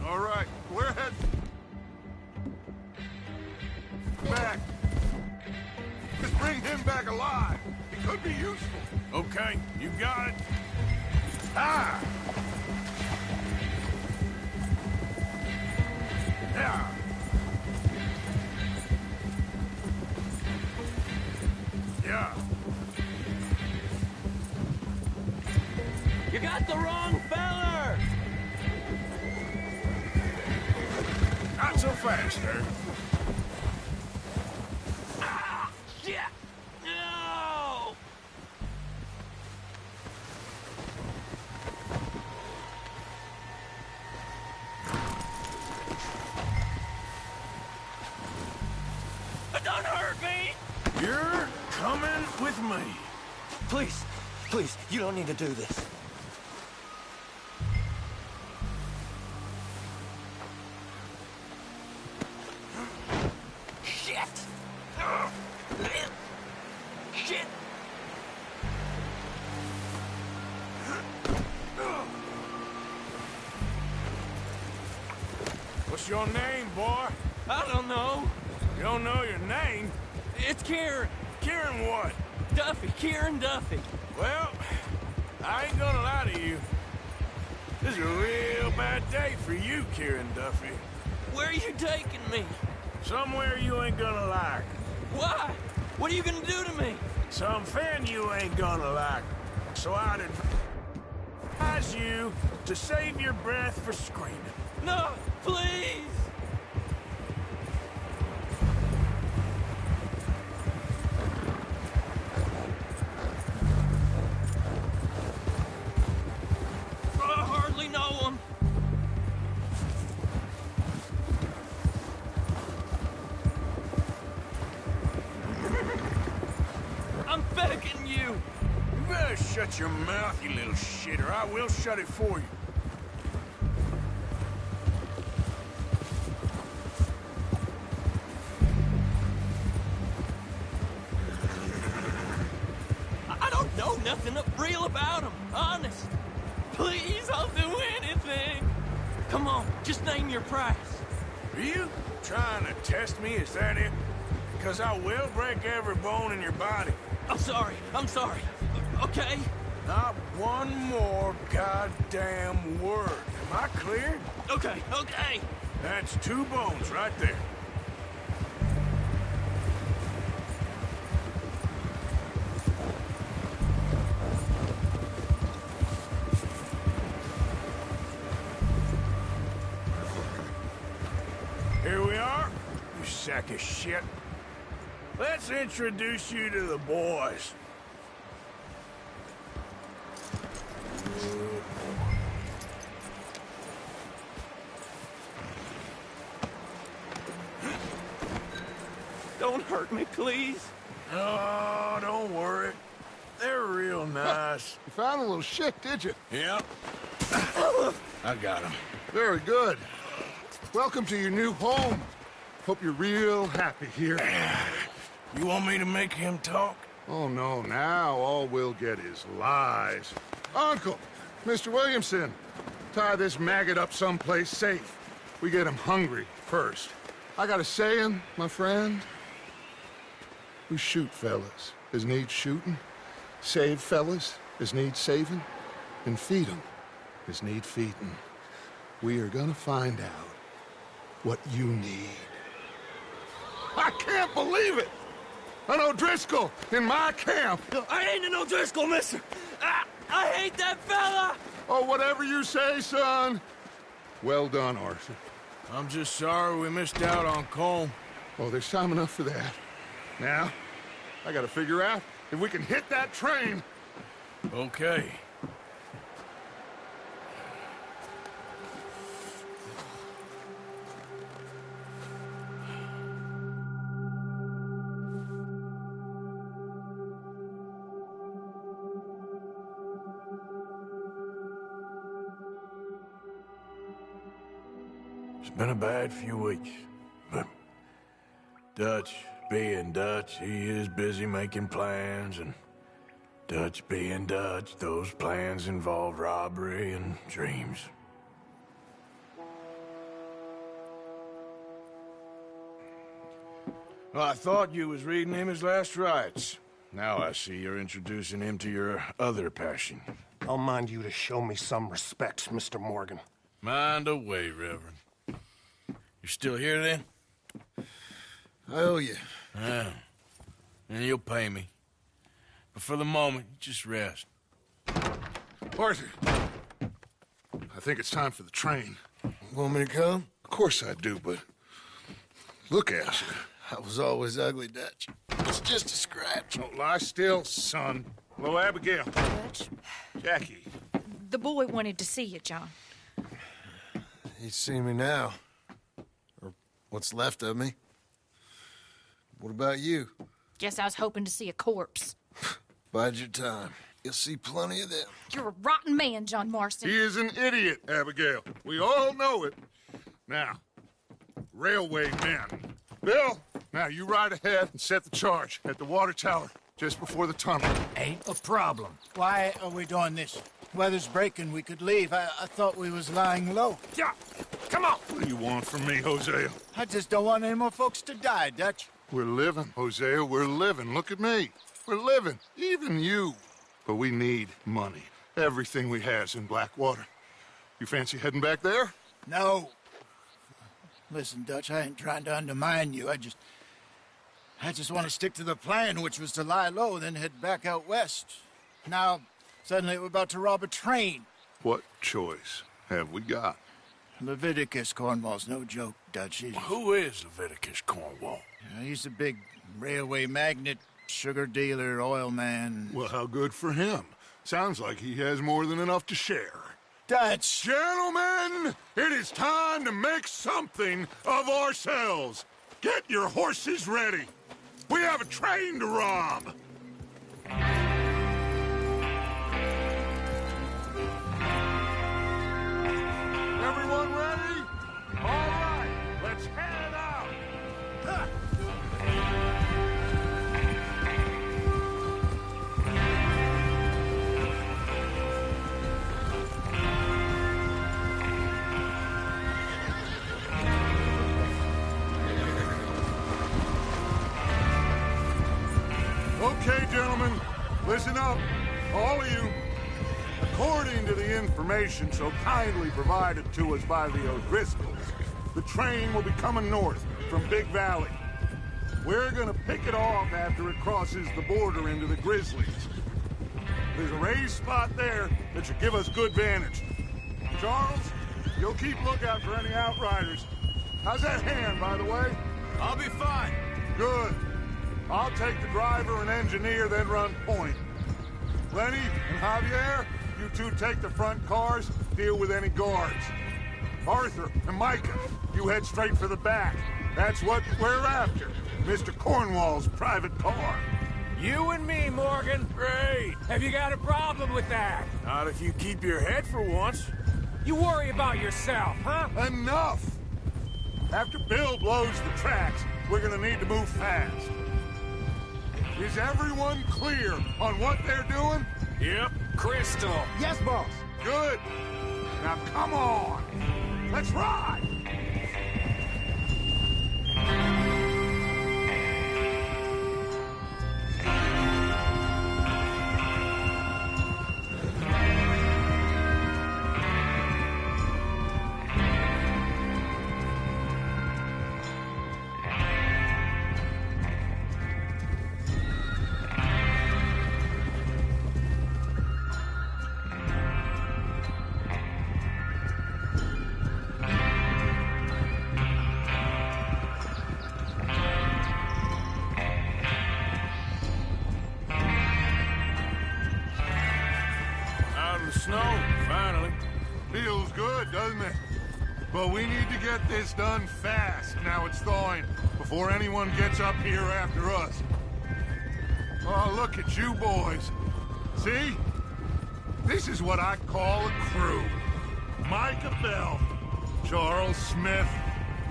All right, we're heading back. Just bring him back alive. He could be useful. Okay, you got it. Ah! Yeah. Yeah. You got the wrong feller! Not so fast, sir. Ah! Shit! No! Don't hurt me! You're coming with me. Please, please, you don't need to do this. Shit! Shit! What's your name, boy? I don't know. You don't know your name? It's Kieran. Kieran what? Duffy. Kieran Duffy. Well, I ain't gonna lie to you. This is a real bad day for you, Kieran Duffy. Where are you taking me? Somewhere you ain't gonna like. Why? What are you gonna do to me? Something you ain't gonna like. So I'd advise you to save your breath for screaming. No, please! shut your mouth, you little shit, or I will shut it for you. I don't know nothing real about him, honest. Please, I'll do anything. Come on, just name your price. Are you trying to test me? Is that it? Because I will break every bone in your body. I'm sorry. Okay? Not one more goddamn word. Am I clear? Okay. That's 2 bones right there. Here we are, you sack of shit. Let's introduce you to the boys. Don't hurt me, please. Oh, don't worry. They're real nice. You found a little shit, did you? Yep. I got him. Very good. Welcome to your new home. Hope you're real happy here. You want me to make him talk? Oh, no, now all we'll get is lies. Uncle, Mr. Williamson, tie this maggot up someplace safe. We get him hungry first. I got a saying, my friend. We shoot fellas as need shooting, save fellas as need saving, and feed them as need feeding. We are gonna find out what you need. I can't believe it! An O'Driscoll in my camp! I ain't an O'Driscoll, mister! I hate that fella! Oh, whatever you say, son. Well done, Arthur. I'm just sorry we missed out on Colm. Oh, there's time enough for that. Now, I gotta figure out if we can hit that train. Okay. It's been a bad few weeks, but Dutch being Dutch, he is busy making plans, and Dutch being Dutch, those plans involve robbery and dreams. Well, I thought you was reading him his last rites. Now I see you're introducing him to your other passion. I'll mind you to show me some respect, Mr. Morgan. Mind away, Reverend. You still here, then? I owe you. Yeah. And you'll pay me. But for the moment, just rest. Arthur, I think it's time for the train. Want me to come? Of course I do, but look at you. I was always ugly, Dutch. It's just a scratch. Don't lie still, son. Hello, Abigail. Dutch, Jackie. the boy wanted to see you, John. He's seen me now. Or what's left of me. What about you? Guess I was hoping to see a corpse. Bide your time. You'll see plenty of them. You're a rotten man, John Marston. He is an idiot, Abigail. We all know it. Now, railway men. Bill, now you ride ahead and set the charge at the water tower just before the tunnel. Ain't a problem. Why are we doing this? Weather's breaking. We could leave. I thought we was lying low. Yeah, come on. What do you want from me, Hosea? I just don't want any more folks to die, Dutch. We're living, Hosea. We're living. Look at me. We're living. Even you. But we need money. Everything we has in Blackwater. You fancy heading back there? No. Listen, Dutch, I ain't trying to undermine you. I just want to stick to the plan, which was to lie low, then head back out west. Now, suddenly we're about to rob a train. What choice have we got? Leviticus Cornwall's no joke, Dutch. Who is Leviticus Cornwall? He's a big railway magnate, sugar dealer, oil man. Well, how good for him. Sounds like he has more than enough to share. Dutch! Gentlemen, it is time to make something of ourselves. Get your horses ready. We have a train to rob. gentlemen, listen up, all of you. According to the information so kindly provided to us by the O'Driscolls, the train will be coming north from Big Valley. We're gonna pick it off after it crosses the border into the Grizzlies. There's a raised spot there that should give us good vantage. Charles, you'll keep lookout for any outriders. How's that hand, by the way? I'll be fine. Good. I'll take the driver and engineer, then run point. Lenny and Javier, you two take the front cars, deal with any guards. Arthur and Micah, you head straight for the back. That's what we're after. Mr. Cornwall's private car. You and me, Morgan. Great. Have you got a problem with that? Not if you keep your head for once. You worry about yourself, huh? Enough! After Bill blows the tracks, we're gonna need to move fast. Is everyone clear on what they're doing? Yep. Crystal. Yes, boss. Good. Now come on. Let's ride! Snow, finally. Feels good, doesn't it? But we need to get this done fast, now it's thawing, before anyone gets up here after us. Oh, look at you boys. See? This is what I call a crew. Micah Bell, Charles Smith,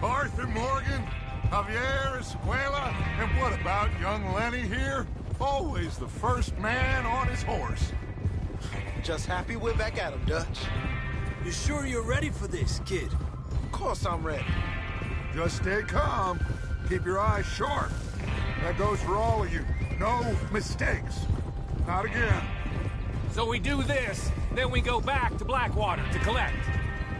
Arthur Morgan, Javier Escuela, and what about young Lenny here? Always the first man on his horse. Just happy we're back at him, Dutch. You sure you're ready for this, kid? Of course I'm ready. Just stay calm. Keep your eyes sharp. That goes for all of you. No mistakes. Not again. So we do this, then we go back to Blackwater to collect.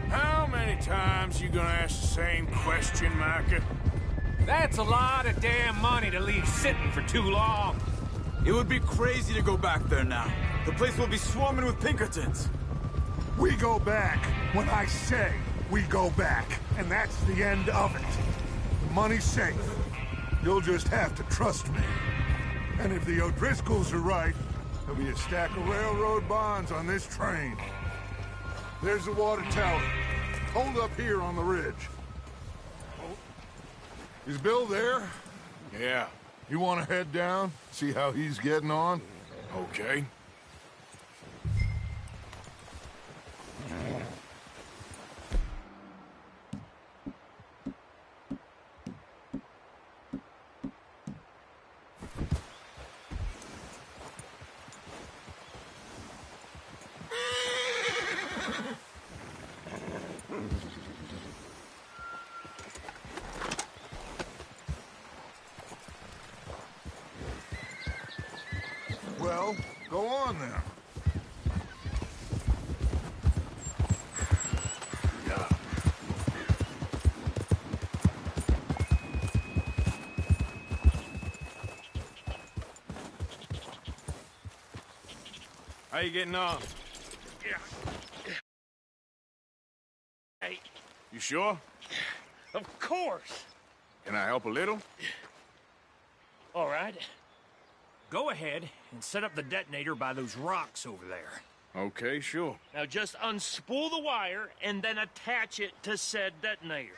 How many times you gonna ask the same question, Micah? That's a lot of damn money to leave sitting for too long. It would be crazy to go back there now. The place will be swarming with Pinkertons. We go back when I say we go back, and that's the end of it. The money's safe. You'll just have to trust me. And if the O'Driscolls are right, there'll be a stack of railroad bonds on this train. There's the water tower. Hold up here on the ridge. Is Bill there? Yeah. You want to head down, see how he's getting on? Okay. Well, go on then. How you getting on? Hey, You sure? of course. Can I help a little? All right. Go ahead and set up the detonator by those rocks over there. Okay, sure. Now just unspool the wire and then attach it to said detonator.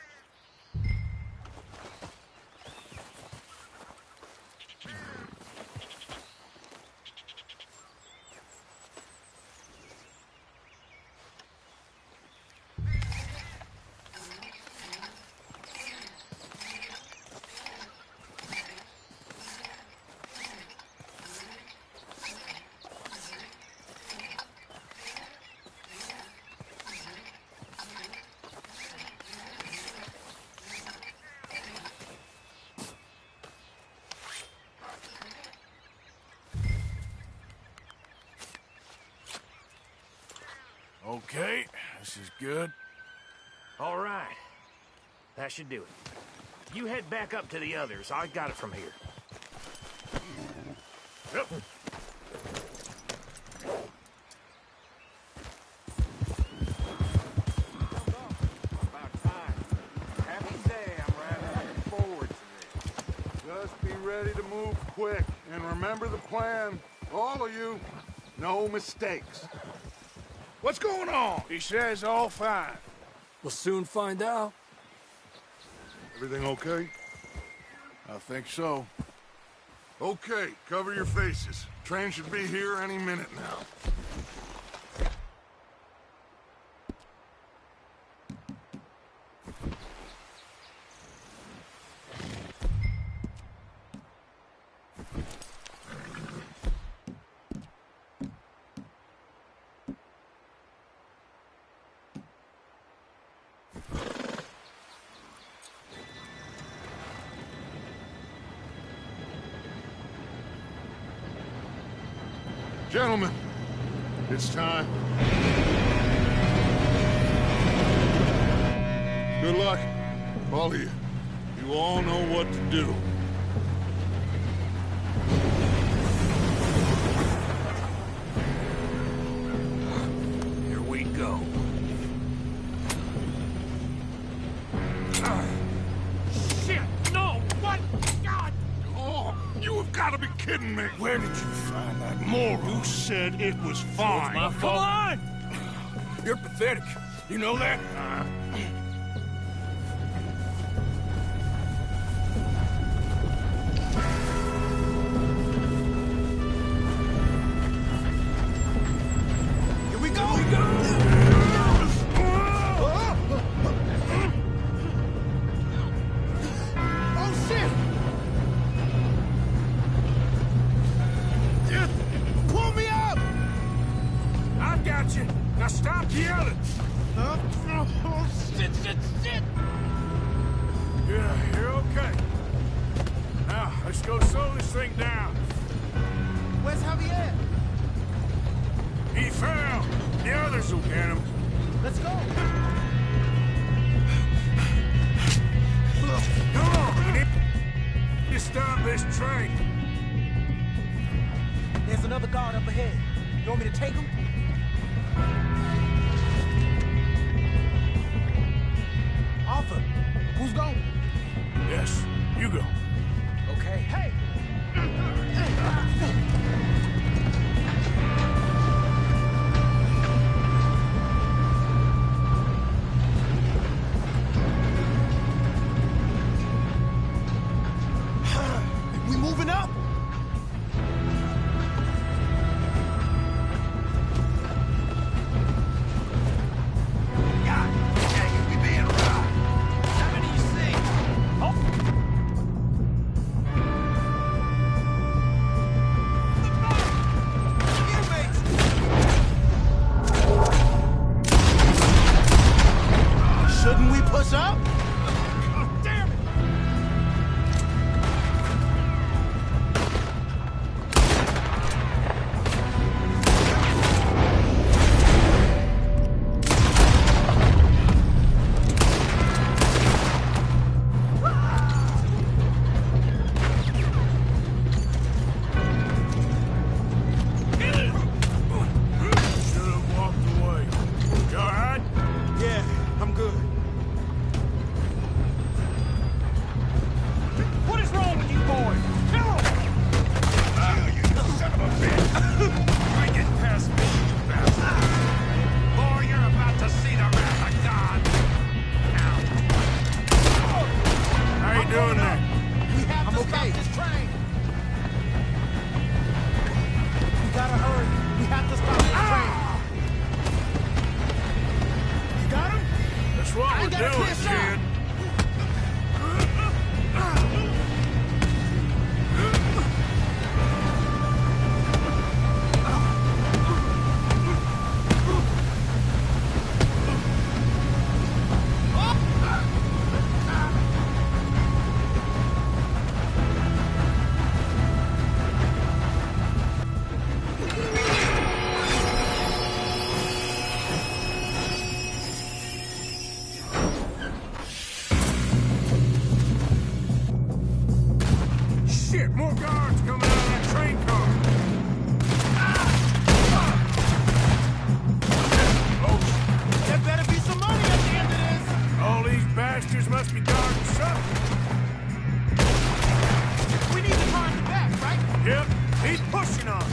This is good. All right. That should do it. You head back up to the others. I got it from here. Yep. About time. Happy day I'm rather looking forward to this. Just be ready to move quick. And remember the plan. All of you, no mistakes. What's going on? He says all fine. We'll soon find out. Everything okay? I think so. Okay, cover your faces. Train should be here any minute now. Gentlemen, it's time. Good luck, all of you. You all know what to do. Here we go. Shit! No! What? God! Oh, you have got to be kidding me. Where did you find that moron? Who said it was fine? My fault. Come on! You're pathetic. You know that? Here we go! Oh, shit! Pull me up! I got you. Now stop yelling. Oh, shit, shit, shit! Yeah, you're okay. Now, let's go slow this thing down. Where's Javier? He fell. The others will get him. Let's go! Come on, we need to stop this train. There's another guard up ahead. You want me to take him? Arthur, who's going? Yes, you go. Okay. Hey! We moving up? Shouldn't we push up? God damn it! Should have walked away. You all right? Yeah, I'm good. What is wrong with you boys? Kill him! You son of a bitch! Try and get past me, you bastard! Boy, you're about to see the wrath of God! How you doing there? We have to stop this train. We gotta hurry. We have to stop this train. You got him? That's what I we're ain't got a clear doing, shot. kid. bastards must be guarding something. We need the car in the back, right? Yep, he's pushing on it.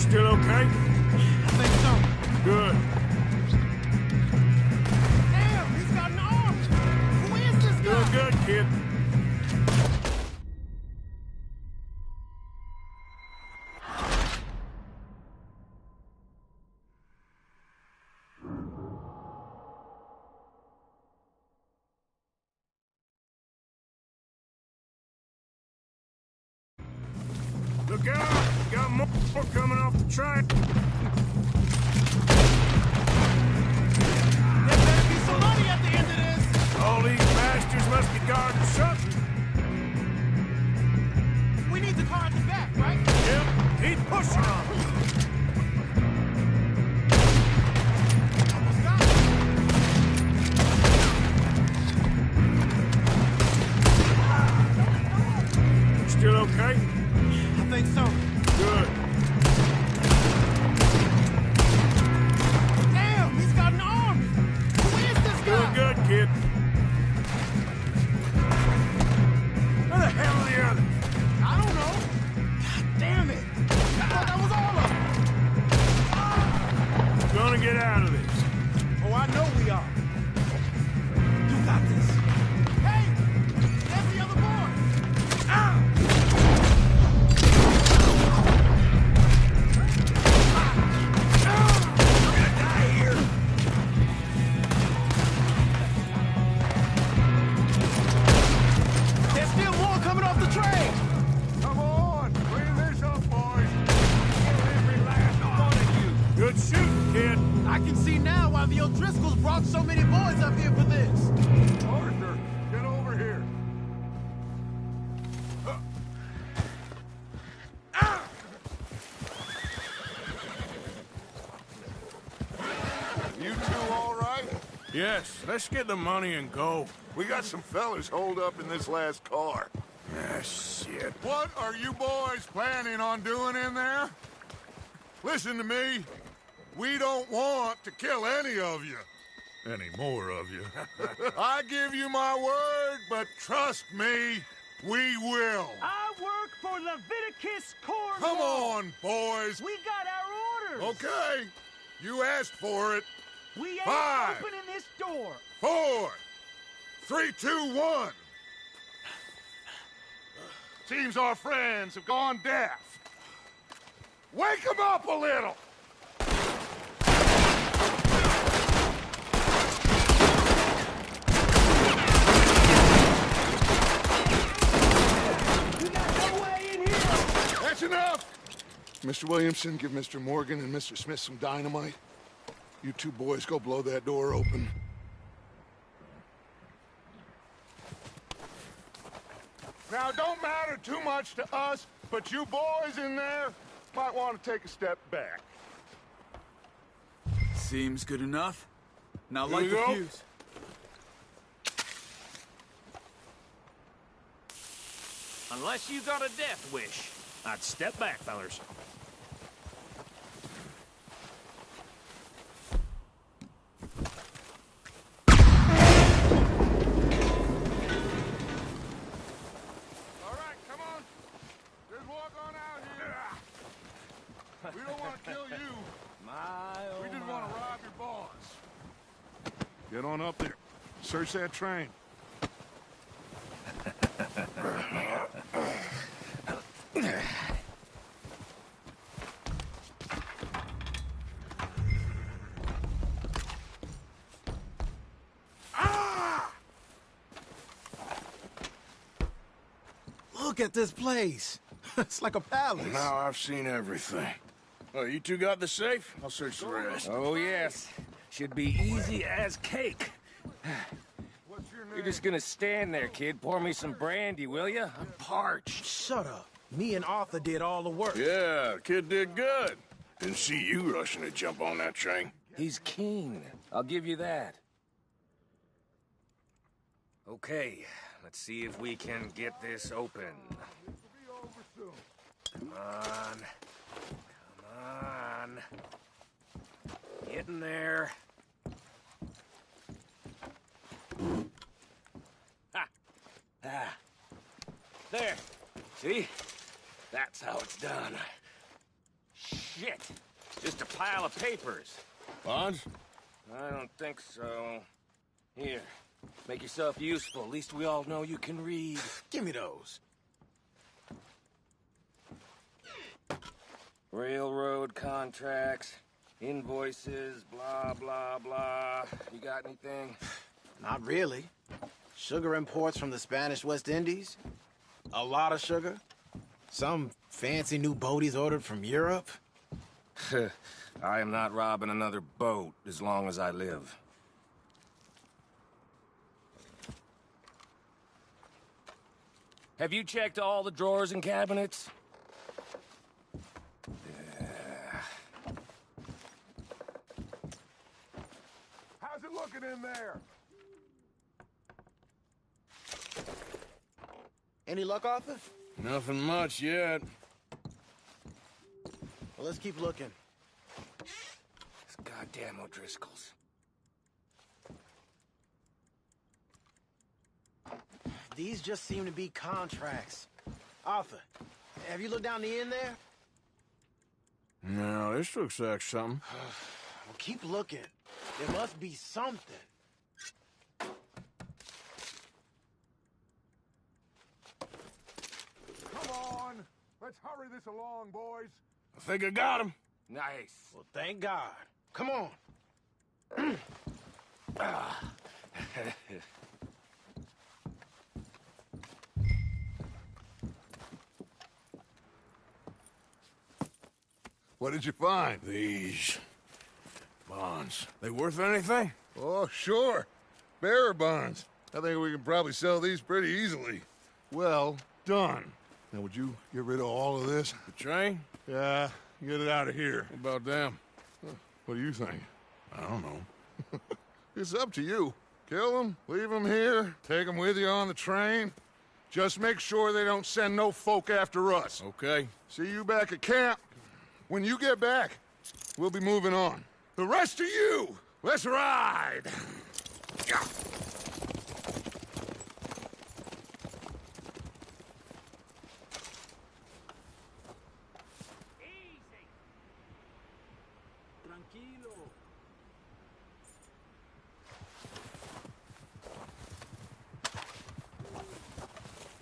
Still okay? I think so. Good. Damn, he's got an arm! Who is this Doing guy? good, kid. Look out! Got more coming off the train. There better be some money at the end of this! All these bastards must be guarding something. We need the car at the back, right? Yep, he's pushing on it. Almost got it. Still okay? I think so. Good. Damn, he's got an arm! Who is this Doing guy? good, kid. Where the hell are the others? I don't know. God damn it! I thought that was all of them. Gonna get out of this. Oh, I know we are. You got this. Hey! There's the other boy! Ah! There's still more coming off the train! Come on, clean this up, boys. Every last one of you. Good shooting, kid. I can see now why the O'Driscolls brought so many boys up here for this. Arthur, get over here. You two all right? Yes, let's get the money and go. We got some fellas holed up in this last car. Ah, shit. What are you boys planning on doing in there? Listen to me. We don't want to kill any of you. Any more of you. I give you my word, but trust me, we will. I work for Leviticus Cornwall. Come on, boys. We got our orders. Okay. You asked for it. We ain't 5, opening this door. 4, 3, 2, 1. Seems our friends have gone deaf. Wake them up a little. You got no way in here. That's enough! Mr. Williamson, give Mr. Morgan and Mr. Smith some dynamite. You two boys go blow that door open. Now, it don't matter too much to us, but you boys in there might want to take a step back. Seems good enough. Now Here light we the go. fuse. Unless you got a death wish, I'd step back, fellers. All right, come on. Just walk on out here. We don't want to kill you. We just want to rob your boss. Get on up there. Search that train. Look at this place. It's like a palace. Now I've seen everything. Oh, you two got the safe? I'll search the rest. Oh, yes. Should be easy as cake. What's your name? You're just gonna stand there, kid. Pour me some brandy, will you? I'm parched. Shut up. Me and Arthur did all the work. Yeah, the kid did good. Didn't see you rushing to jump on that train. He's keen. I'll give you that. Okay, let's see if we can get this open. Come on. Come on. Get in there. Ha! Ah. There. See? That's how it's done. Shit. Just a pile of papers. Bonds? I don't think so. Here. Make yourself useful. At least we all know you can read. Give me those. Railroad contracts, invoices, blah, blah, blah. You got anything? Not really. Sugar imports from the Spanish West Indies. A lot of sugar. Some fancy new boat he's ordered from Europe. I am not robbing another boat as long as I live. Have you checked all the drawers and cabinets? How's it looking in there? Any luck, Arthur? Nothing much yet. Well, let's keep looking. These goddamn O'Driscolls. These just seem to be contracts. Arthur, have you looked down the end there? No, this looks like something. Well, keep looking. There must be something. Come on! Let's hurry this along, boys. I think I got him. Nice. Well, thank God. Come on. What did you find? These bonds. They worth anything? Oh, sure. Bearer bonds. I think we can probably sell these pretty easily. Well done. Now, would you get rid of all of this? The train? Yeah, get it out of here. What about them? What do you think? I don't know. It's up to you. Kill them, leave them here, take them with you on the train. Just make sure they don't send no folk after us. Okay. See you back at camp. When you get back, we'll be moving on. The rest of you, let's ride!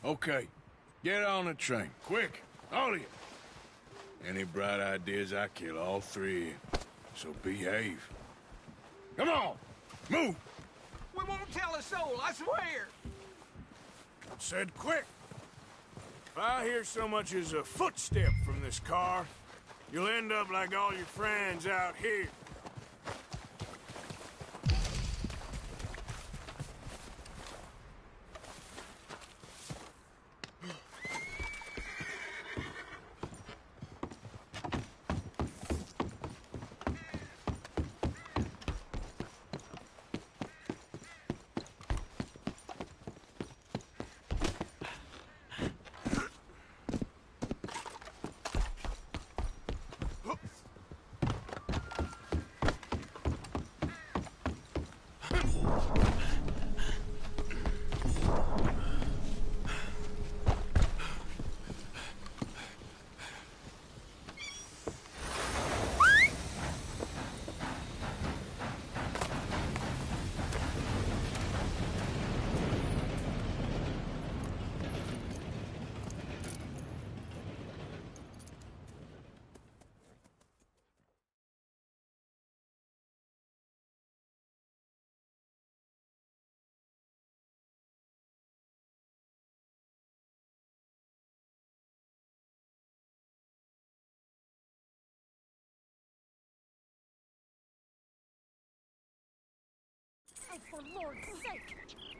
Okay. Get on the train. Quick. All of you. Any bright ideas, I kill all three of you. So behave. Come on! Move! We won't tell a soul, I swear! Said quick! If I hear so much as a footstep from this car, you'll end up like all your friends out here. Oh, for Lord's sake,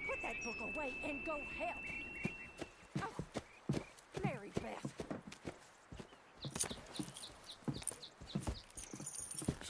put that book away and go help. Oh, Mary Beth.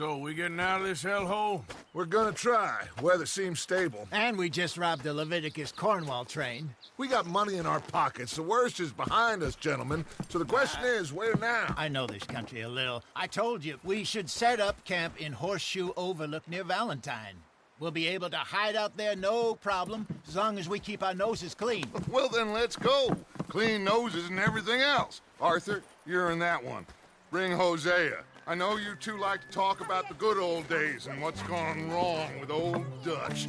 So, we getting out of this hellhole? We're gonna try. Weather seems stable. And we just robbed the Leviticus Cornwall train. We got money in our pockets. The worst is behind us, gentlemen. So the question is, where now? I know this country a little. I told you, we should set up camp in Horseshoe Overlook near Valentine. We'll be able to hide out there, no problem, as long as we keep our noses clean. Well, then let's go. Clean noses and everything else. Arthur, you're in that one. Bring Hosea. I know you two like to talk about the good old days and what's gone wrong with old Dutch.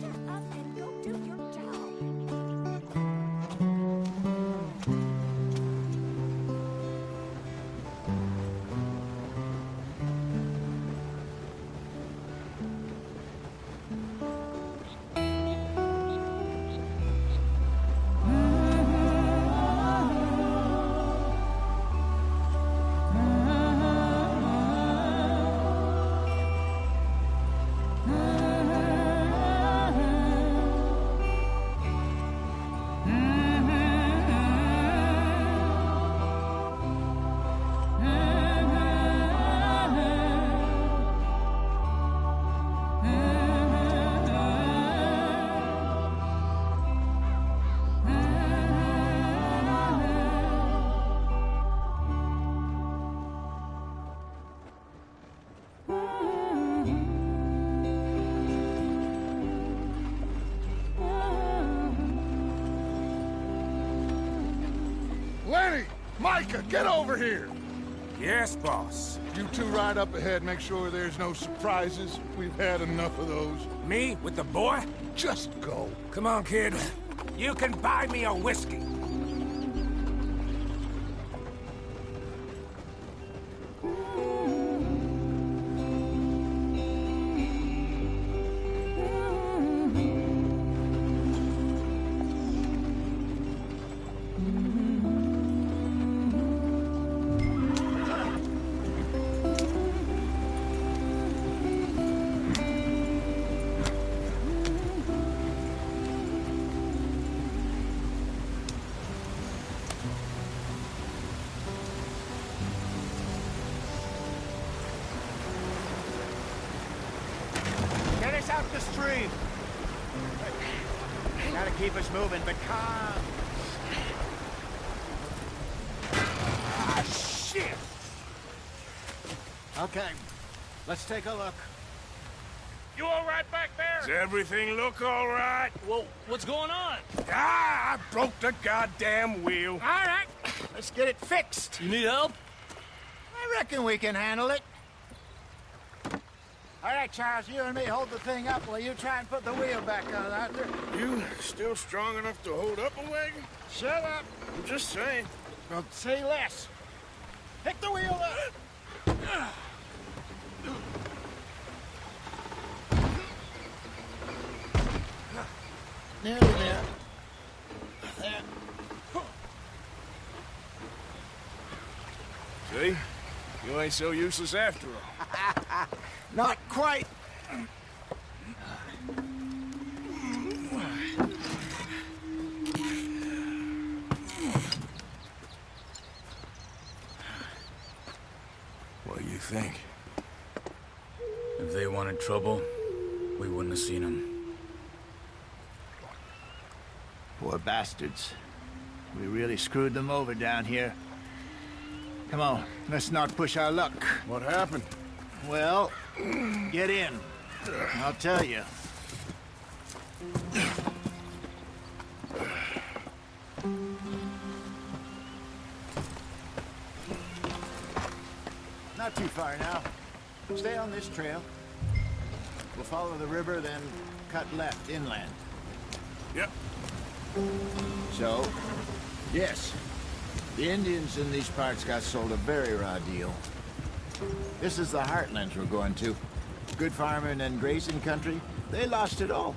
Lenny! Micah, get over here! Yes, boss. You two ride up ahead, make sure there's no surprises. We've had enough of those. Me with the boy? Just go. Come on, kid. You can buy me a whiskey. Get us out the stream. Gotta keep us moving, but calm. Ah, shit! Okay, let's take a look. You all right back there? Does everything look all right? Well, what's going on? Ah, I broke the goddamn wheel. All right, let's get it fixed. You need help? I reckon we can handle it. All right, Charles, you and me hold the thing up while you try and put the wheel back on, Arthur. You still strong enough to hold up a wagon? Shut up. I'm just saying. Well, say less. Pick the wheel up. Nearly there. There. See? You ain't so useless after all. Not quite. What do you think? If they wanted trouble, we wouldn't have seen them. Poor bastards. We really screwed them over down here. Come on, let's not push our luck. What happened? Well, get in. I'll tell you. Not too far now. Stay on this trail. We'll follow the river, then cut left inland. Yep. So, yes, the Indians in these parts got sold a very raw deal. This is the heartlands we're going to. Good farming and grazing country, they lost it all.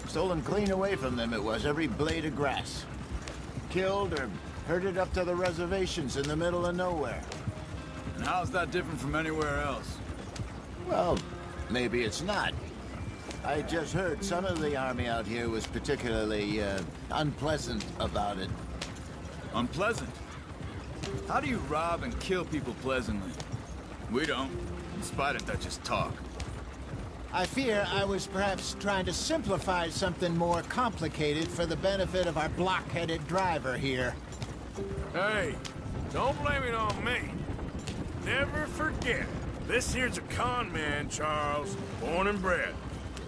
Stolen clean away from them it was, every blade of grass. Killed or herded up to the reservations in the middle of nowhere. And how's that different from anywhere else? Well, maybe it's not. I just heard some of the army out here was particularly, unpleasant about it. Unpleasant? How do you rob and kill people pleasantly? We don't. spite of Dutch's talk. I fear I was perhaps trying to simplify something more complicated for the benefit of our block-headed driver here. Hey, don't blame it on me. Never forget, this here's a con man, Charles, born and bred.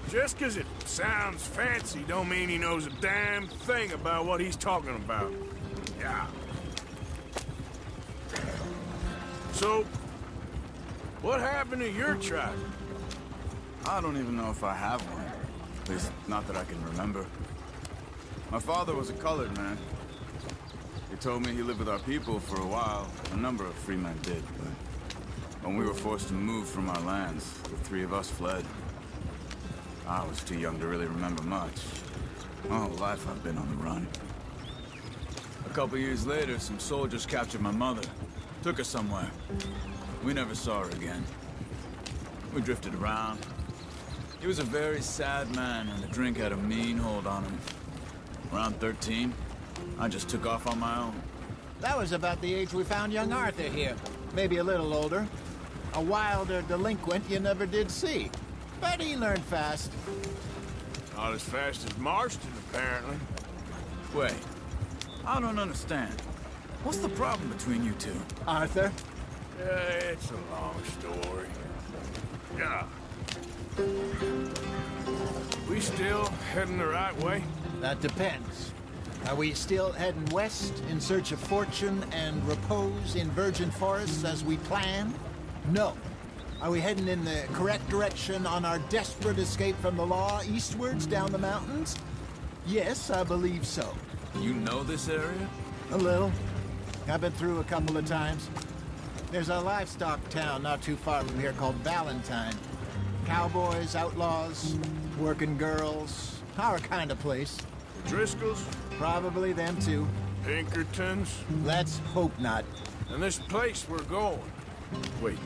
Just 'cause it sounds fancy don't mean he knows a damn thing about what he's talking about. Yeah. So, what happened to your tribe? I don't even know if I have one. At least, not that I can remember. My father was a colored man. He told me he lived with our people for a while. A number of free men did, but when we were forced to move from our lands, the three of us fled. I was too young to really remember much. My whole life I've been on the run. A couple years later, some soldiers captured my mother. Took her somewhere. We never saw her again. We drifted around. He was a very sad man, and the drink had a mean hold on him. Around 13, I just took off on my own. That was about the age we found young Arthur here. Maybe a little older. A wilder delinquent you never did see. But he learned fast. Not as fast as Marston, apparently. Wait, I don't understand. What's the problem between you two? Arthur? Yeah, it's a long story. Yeah. We still heading the right way? That depends. Are we still heading west in search of fortune and repose in virgin forests as we planned? No. Are we heading in the correct direction on our desperate escape from the law eastwards down the mountains? Yes, I believe so. You know this area? A little. I've been through a couple of times. There's a livestock town not too far from here called Valentine. Cowboys, outlaws, working girls, our kind of place. Driscolls? Probably them too. Pinkertons? Let's hope not. And this place we're going. Wait,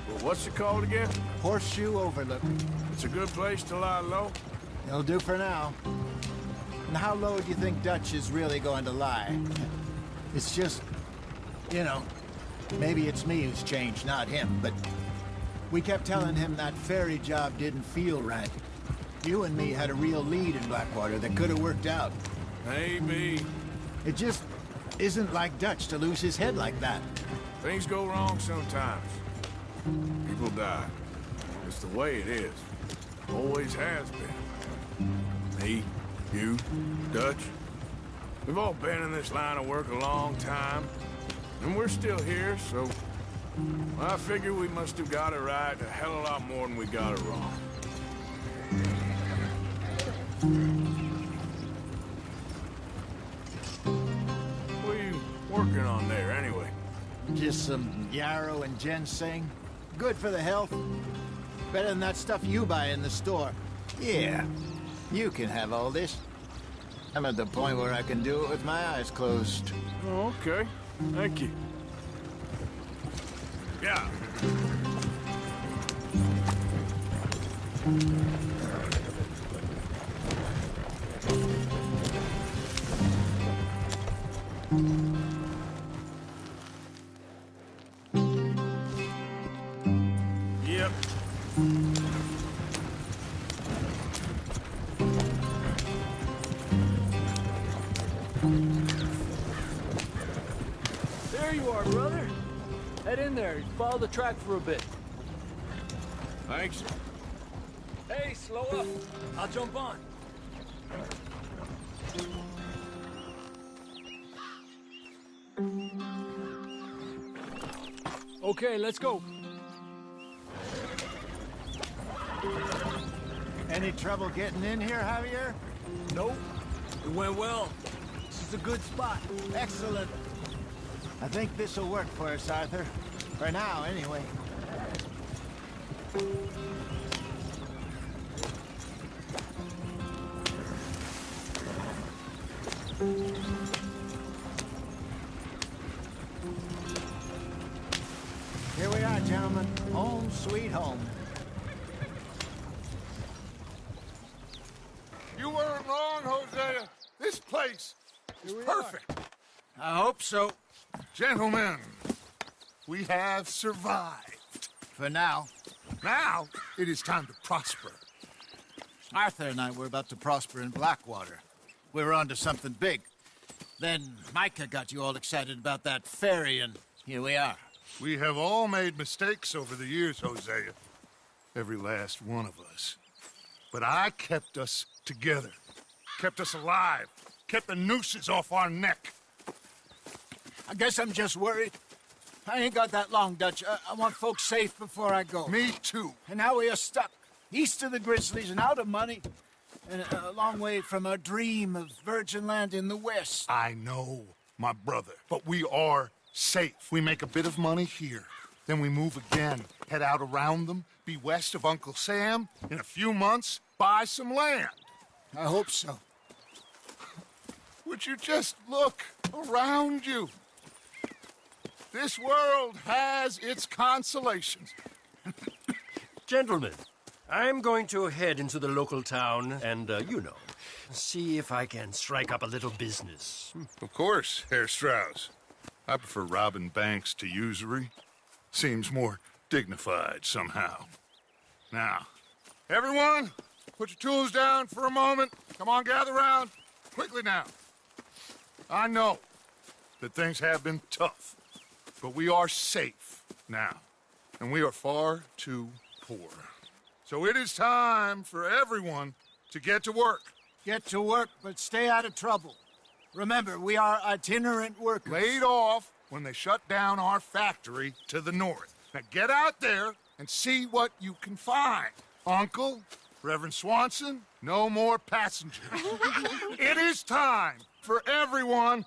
well, what's it called again? Horseshoe Overlook. It's a good place to lie low? It'll do for now. And how low do you think Dutch is really going to lie? It's just, you know, maybe it's me who's changed, not him, but we kept telling him that ferry job didn't feel right. You and me had a real lead in Blackwater that could have worked out. Maybe. It just isn't like Dutch to lose his head like that. Things go wrong sometimes. People die. It's the way it is. Always has been. Me, you, Dutch. We've all been in this line of work a long time. And we're still here, so I figure we must have got it right a hell of a lot more than we got it wrong. What are you working on there, anyway? Just some yarrow and ginseng. Good for the health. Better than that stuff you buy in the store. Yeah, you can have all this. I'm at the point where I can do it with my eyes closed. Oh, okay. Thank you. Yeah. Yep. There you are, brother. Head in there. Follow the track for a bit. Thanks. Hey, slow up. I'll jump on. Okay, let's go. Any trouble getting in here, Javier? Nope. It went well. This is a good spot. Excellent. I think this will work for us, Arthur. For now, anyway. Here we are, gentlemen. Home sweet home. You weren't wrong, Hosea. This place is perfect. I hope so. Gentlemen, we have survived. For now. Now, it is time to prosper. Arthur and I were about to prosper in Blackwater. We were onto something big. Then Micah got you all excited about that ferry, and here we are. We have all made mistakes over the years, Hosea. Every last one of us. But I kept us together. Kept us alive. Kept the nooses off our neck. I guess I'm just worried. I ain't got that long, Dutch. I want folks safe before I go. Me too. And now we are stuck. East of the Grizzlies and out of money. And a long way from our dream of virgin land in the west. I know, my brother. But we are safe. We make a bit of money here. Then we move again. Head out around them. Be west of Uncle Sam. In a few months, buy some land. I hope so. Would you just look around you? This world has its consolations. Gentlemen, I'm going to head into the local town and, see if I can strike up a little business. Of course, Herr Strauss. I prefer robbing banks to usury. Seems more dignified somehow. Now, everyone, put your tools down for a moment. Come on, gather round. Quickly now. I know that things have been tough, but we are safe now, and we are far too poor. So it is time for everyone to get to work. Get to work, but stay out of trouble. Remember, we are itinerant workers. Laid off when they shut down our factory to the north. Now get out there and see what you can find. Uncle, Reverend Swanson, no more passengers. It is time for everyone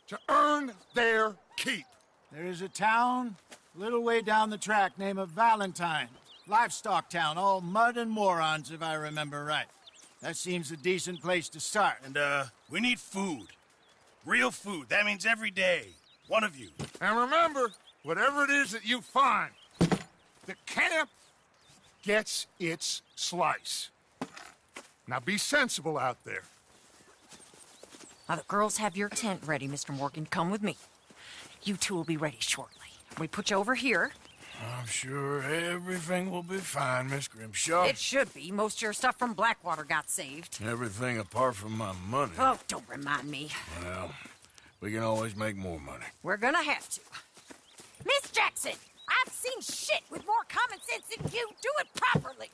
to earn their keep. There is a town a little way down the track named Valentine. Livestock town, all mud and morons, if I remember right. That seems a decent place to start. And, we need food. Real food. That means every day. One of you. And remember, whatever it is that you find, the camp gets its slice. Now be sensible out there. Now, the girls have your tent ready, Mr. Morgan. Come with me. You two will be ready shortly. We put you over here. I'm sure everything will be fine, Miss Grimshaw. It should be. Most of your stuff from Blackwater got saved. Everything apart from my money. Oh, don't remind me. Well, we can always make more money. We're gonna have to. Miss Jackson, I've seen shit with more common sense than you. Do it properly.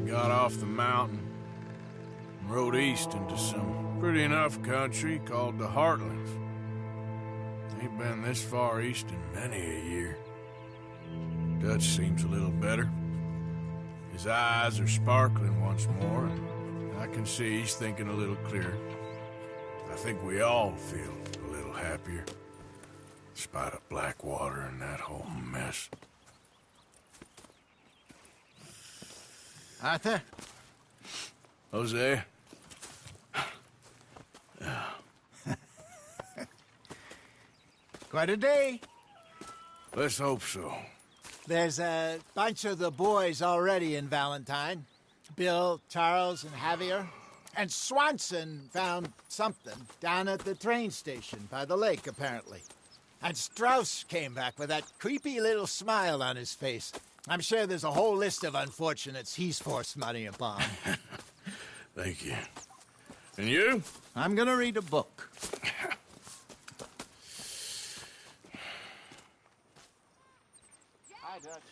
Got off the mountain and rode east into some pretty enough country called the Heartlands. Ain't been this far east in many a year. Dutch seems a little better. His eyes are sparkling once more, and I can see he's thinking a little clearer. I think we all feel a little happier, in spite of Blackwater and that whole mess. Arthur? Hosea? Quite a day. Let's hope so. There's a bunch of the boys already in Valentine. Bill, Charles, and Javier. And Swanson found something down at the train station by the lake, apparently. And Strauss came back with that creepy little smile on his face. I'm sure there's a whole list of unfortunates he's forced money upon. Thank you. And you? I'm gonna read a book. Hi, Dutch.